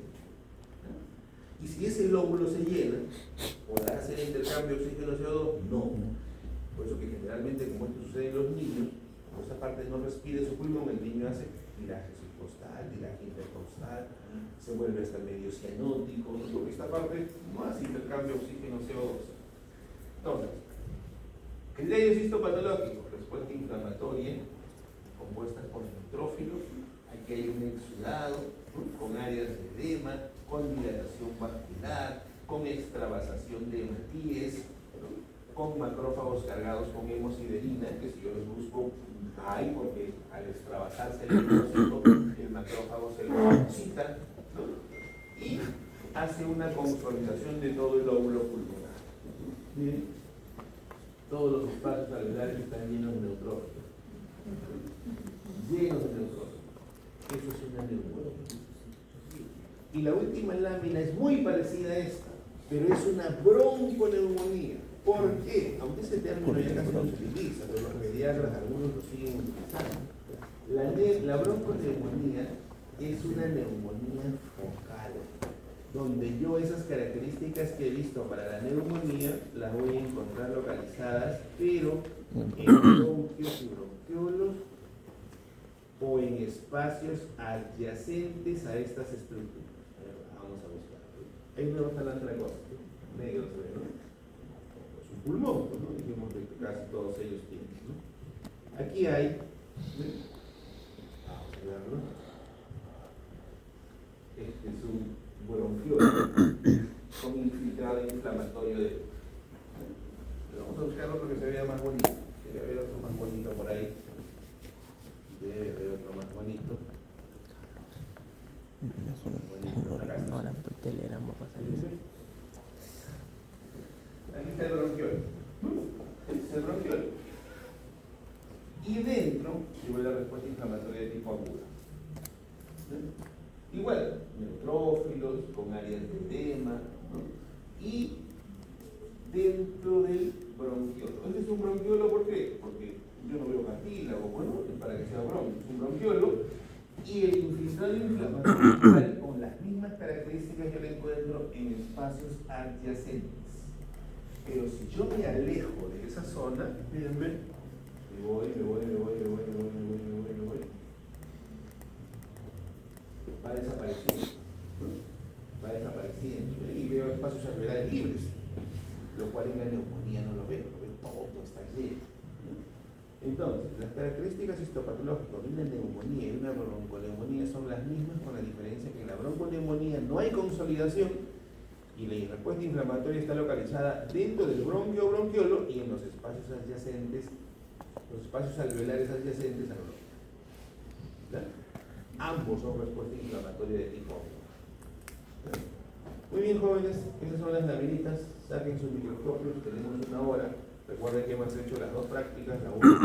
Y si ese lóbulo se llena, ¿podrá hacer intercambio oxígeno-CO2? No. Por eso que generalmente, como esto sucede en los niños, esa parte no respira su pulmón, el niño hace tiraje subcostal, tiraje intercostal, se vuelve hasta medio cianótico, porque esta parte no hace intercambio oxígeno-CO2. Entonces, criterios histopatológicos, respuesta inflamatoria, compuesta por neutrófilos, aquí hay un exudado, con áreas de edema, con dilatación vascular, con extravasación de hematíes, con macrófagos cargados con hemosiderina, que si yo los busco, hay, porque al extravasarse el linfocito, el macrófago se lo excita, ¿no? Y hace una consolidación de todo el lóbulo pulmonar. Miren, todos los espacios alveolares están llenos de neutrófilos. Llenos de neutrófilos. Eso es una neumonía. Y la última lámina es muy parecida a esta, pero es una bronconeumonía. ¿Por qué? Aunque ese término ya casi no se utiliza, pero los pediatras algunos lo siguen utilizando. La bronconeumonía es una neumonía focal, donde yo esas características que he visto para la neumonía las voy a encontrar localizadas, pero en bronquios y bronquiolos o en espacios adyacentes a estas estructuras. Vamos a buscar. Ahí no está la otra cosa, negro se ve, ¿no? Su pulmón, ¿no? Dijimos que casi todos ellos tienen, ¿no? Aquí hay, vamos a verlo. Este es un bronquiolo con infiltrado inflamatorio de. Pero vamos a buscar otro que se vea más bonito. Debe haber otro más bonito por ahí. Debe haber otro más bonito. No, la telegrama va a salir. Aquí está el bronquiolo. Este es el bronquiolo. Y dentro llevo la respuesta inflamatoria de tipo aguda. Igual, neutrófilos con áreas de edema, ¿no? Y dentro del bronquiolo. Este es un bronquiolo, ¿por qué? Porque yo no veo cartílago, bueno, para que sea bronquio, es un bronquiolo. Y el infiltrado inflamatorio con las mismas características yo lo encuentro en espacios adyacentes. Pero si yo me alejo de esa zona, fíjense, me voy. Va desapareciendo. Va desapareciendo. Y veo espacios alveolares libres, lo cual en la neumonía no lo veo todo está lleno. Entonces, las características histopatológicas de una neumonía y una bronconeumonía son las mismas, con la diferencia que en la bronconeumonía no hay consolidación y la respuesta inflamatoria está localizada dentro del bronquio o bronquiolo y en los espacios adyacentes, los espacios alveolares adyacentes al bronquio. ¿Ya? Ambos son respuesta inflamatoria de tipo 1. Muy bien, jóvenes, estas son las laminitas, saquen sus microscopios, tenemos una hora. Recuerden que hemos hecho las dos prácticas, la una